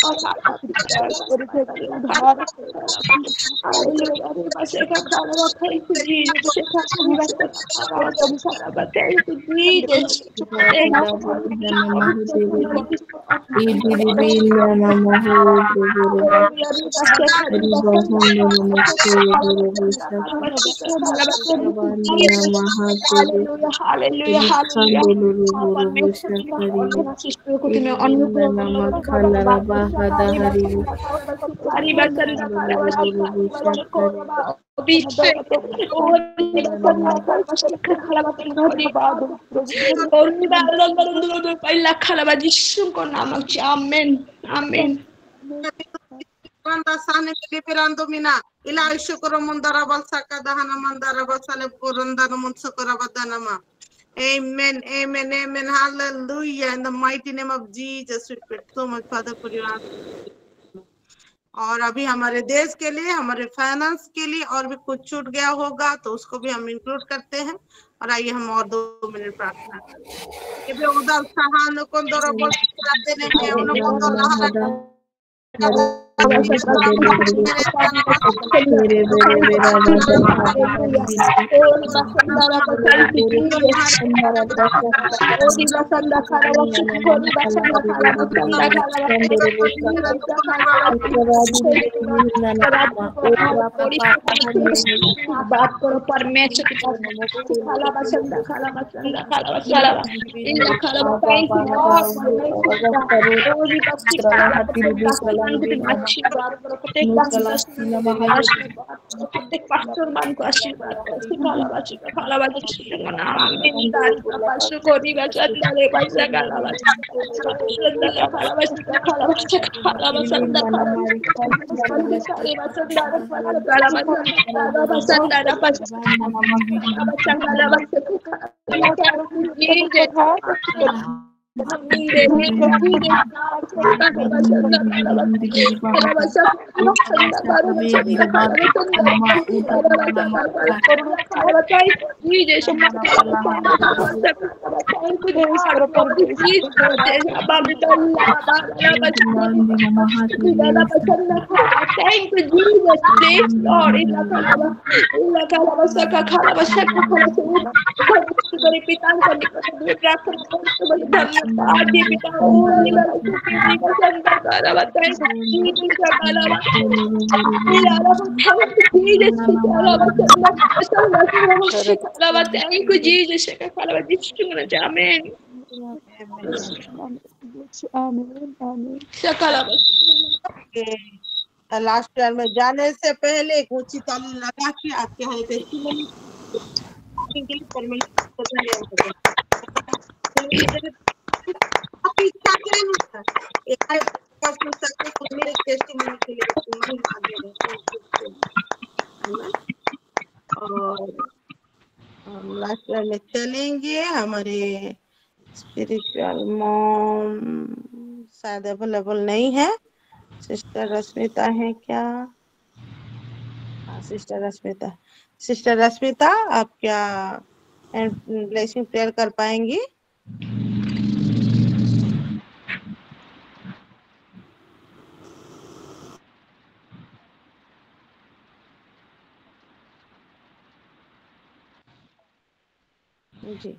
Amen. Amen. Mina ila shukro mandara balsaka dahana mandara balsale purandana munsukara badanama. Amen, amen, amen, hallelujah. In the mighty name of Jesus, we pray so much, Father, for your answer. और अभी हमारे देश के लिए, हमारे finance के लिए और भी कुछ छूट गया होगा तो उसको भी हम इंक्लूड करते हैं। और आइए हम और 2 मिनट प्रार्थना करें। ये भी उधर सहान को दरबार देने में उनको तो लहरा बात करो परमेश्वर की खाला बसंदा खाला बसंदा खाला बसंदा इन खाला थैंक यू लॉर्ड रोजी बस्ती खाला आशीर्वाद करो प्रत्येक प्रत्येक पास्टर मान को आशीर्वाद करो खाला बच्ची का नाम आमीन तारीफ का पास्टर को दी बचंदा ले पैसा खाला बच्ची खाला बच्ची खाला बच्ची खाला बसंदा खाला Thank you, Jesus. Please, Lord. Thank you, Jesus. Amen. Last year में जाने से पहले एक ऊंची ताली लगा के आपके यहाँ टेस्टिमनी के लिए परमेश्वर को धन्यवाद और लास्ट ईयर में चलेंगे। हमारे स्पिरिचुअल मॉम शायद अवेलेबल नहीं है। सिस्टर रश्मिता है क्या? हाँ, सिस्टर रश्मिता आप क्या ब्लेसिंग प्रेयर कर पाएंगी? जी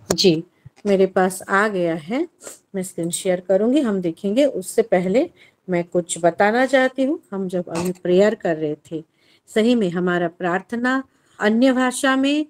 जी, मेरे पास आ गया है। मैं स्क्रीन शेयर करूंगी, हम देखेंगे। उससे पहले मैं कुछ बताना चाहती हूँ। हम जब अभी प्रेयर कर रहे थे, सही में हमारा प्रार्थना अन्य भाषा में,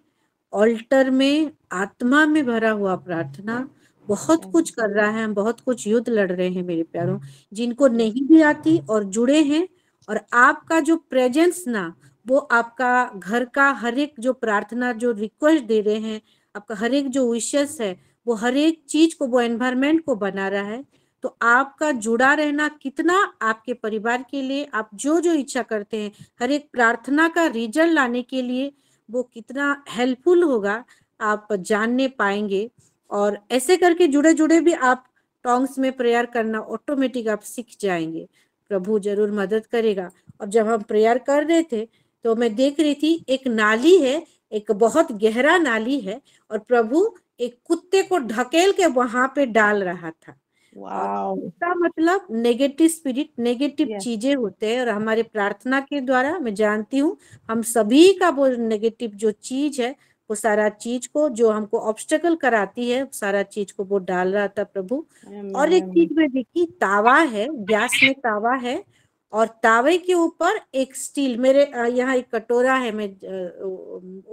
ऑल्टर में, आत्मा में भरा हुआ प्रार्थना बहुत कुछ कर रहा है। हम बहुत कुछ युद्ध लड़ रहे हैं मेरे प्यारों, जिनको नहीं भी आती और जुड़े हैं। और आपका जो प्रेजेंस ना, वो आपका घर का हर एक जो प्रार्थना, जो रिक्वेस्ट दे रहे हैं, आपका हर एक जो विशेष है, वो हर एक चीज को, वो एनवायरमेंट को बना रहा है। तो आपका जुड़ा रहना कितना आपके परिवार के लिए, आप जो जो इच्छा करते हैं हर एक प्रार्थना का रिजल्ट लाने के लिए, वो कितना हेल्पफुल होगा, आप जानने पाएंगे। और ऐसे करके जुड़े जुड़े भी आप टॉन्ग्स में प्रेयर करना ऑटोमेटिक आप सीख जाएंगे। प्रभु जरूर मदद करेगा। और जब हम प्रेयर कर रहे थे तो मैं देख रही थी एक नाली है, एक बहुत गहरा नाली है, और प्रभु एक कुत्ते को ढकेल के वहां पे डाल रहा था। और वाओ, इसका मतलब नेगेटिव स्पिरिट, नेगेटिव यस, चीजें होते हैं। और हमारे प्रार्थना के द्वारा मैं जानती हूँ हम सभी का वो नेगेटिव जो चीज है, वो सारा चीज को जो हमको ऑब्स्टेकल कराती है, सारा चीज को वो डाल रहा था प्रभु। और एक आमेन, चीज में देखी, तावा है, गैस में तावा है, और तावे के ऊपर एक स्टील, मेरे यहाँ एक कटोरा है, मैं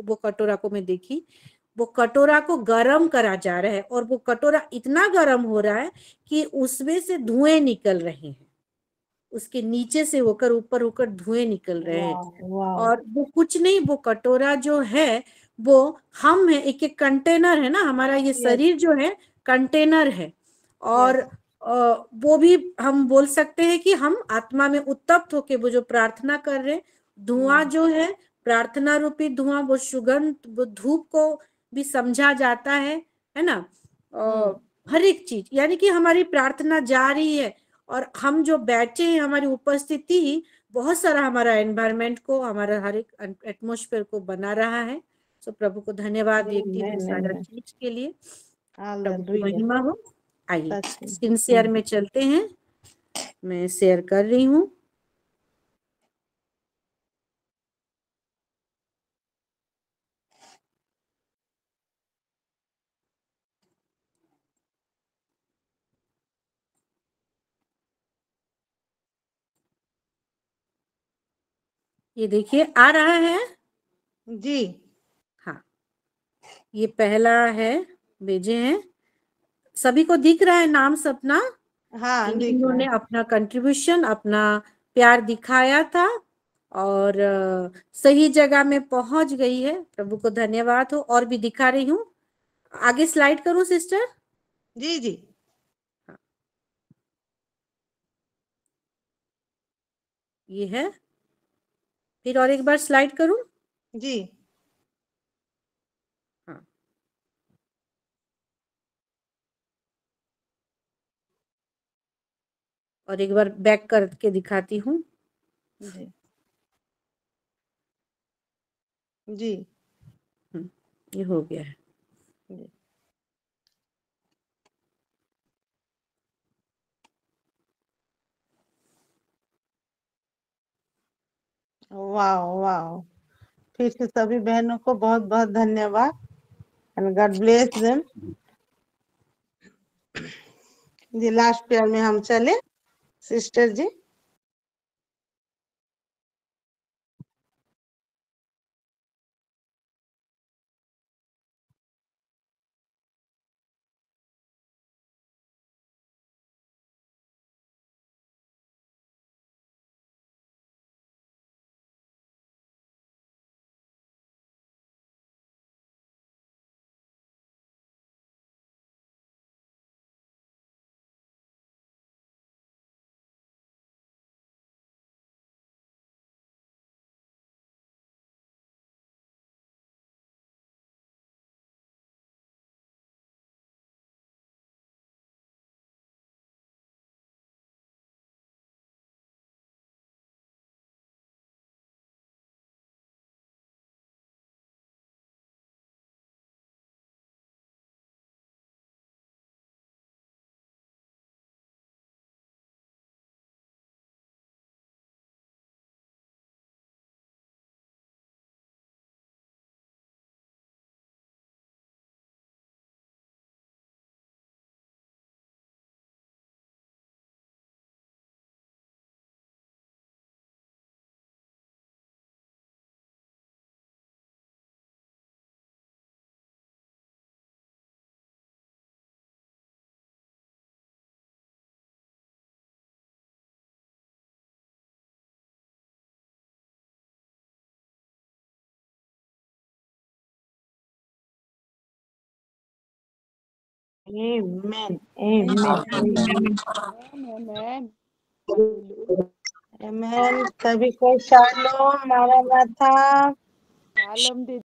वो कटोरा को मैं देखी, वो कटोरा को गरम करा जा रहा है। और वो कटोरा इतना गरम हो रहा है कि उसमें से धुएं निकल रहे हैं, उसके नीचे से होकर ऊपर होकर धुएं निकल रहे हैं। वाओ, वाओ, और वो कुछ नहीं, वो कटोरा जो है वो हम है, एक एक कंटेनर है ना, हमारा ये यस, शरीर जो है कंटेनर है। और यस, वो भी हम बोल सकते हैं कि हम आत्मा में उत्तप्त होके वो जो प्रार्थना कर रहे हैं, धुआं जो है, प्रार्थना रूपी धुआं, वो सुगंध, वो धूप को भी समझा जाता है ना। हर एक चीज, यानी कि हमारी प्रार्थना जा रही है, और हम जो बैठे हैं, हमारी उपस्थिति ही बहुत सारा हमारा एनवायरनमेंट को, हमारा हर एक एटमोस्फेयर को बना रहा है। सो प्रभु को धन्यवाद देती हूँ आमेन, सारा आमेन, चीज के लिए। प्रभु की हालेलुया, महिमा हो। आइए सच में, स्क्रीन शेयर में चलते हैं, मैं शेयर कर रही हूँ। ये देखिए आ रहा है। जी, हाँ, ये पहला है, भेजे हैं, सभी को दिख रहा है नाम सपना। हाँ, दिख रहा इन्होंने है, अपना कंट्रीब्यूशन, अपना प्यार दिखाया था, और सही जगह में पहुंच गई है। प्रभु को धन्यवाद हो। और भी दिखा रही हूँ, आगे स्लाइड करूं सिस्टर? जी, जी, ये है, फिर और एक बार स्लाइड करूं? जी, हाँ, और एक बार बैक करके दिखाती हूँ। जी, जी, ये हो गया है। जी, वाओ, वाओ, फिर से सभी बहनों को बहुत बहुत धन्यवाद, एंड गॉड ब्लेस देम। जी, लास्ट पेयर में हम चले sister ji. Amen. Amen. Amen. Amen. Amen. सभी को शालोम, मारा माथा। शालोम दीदी।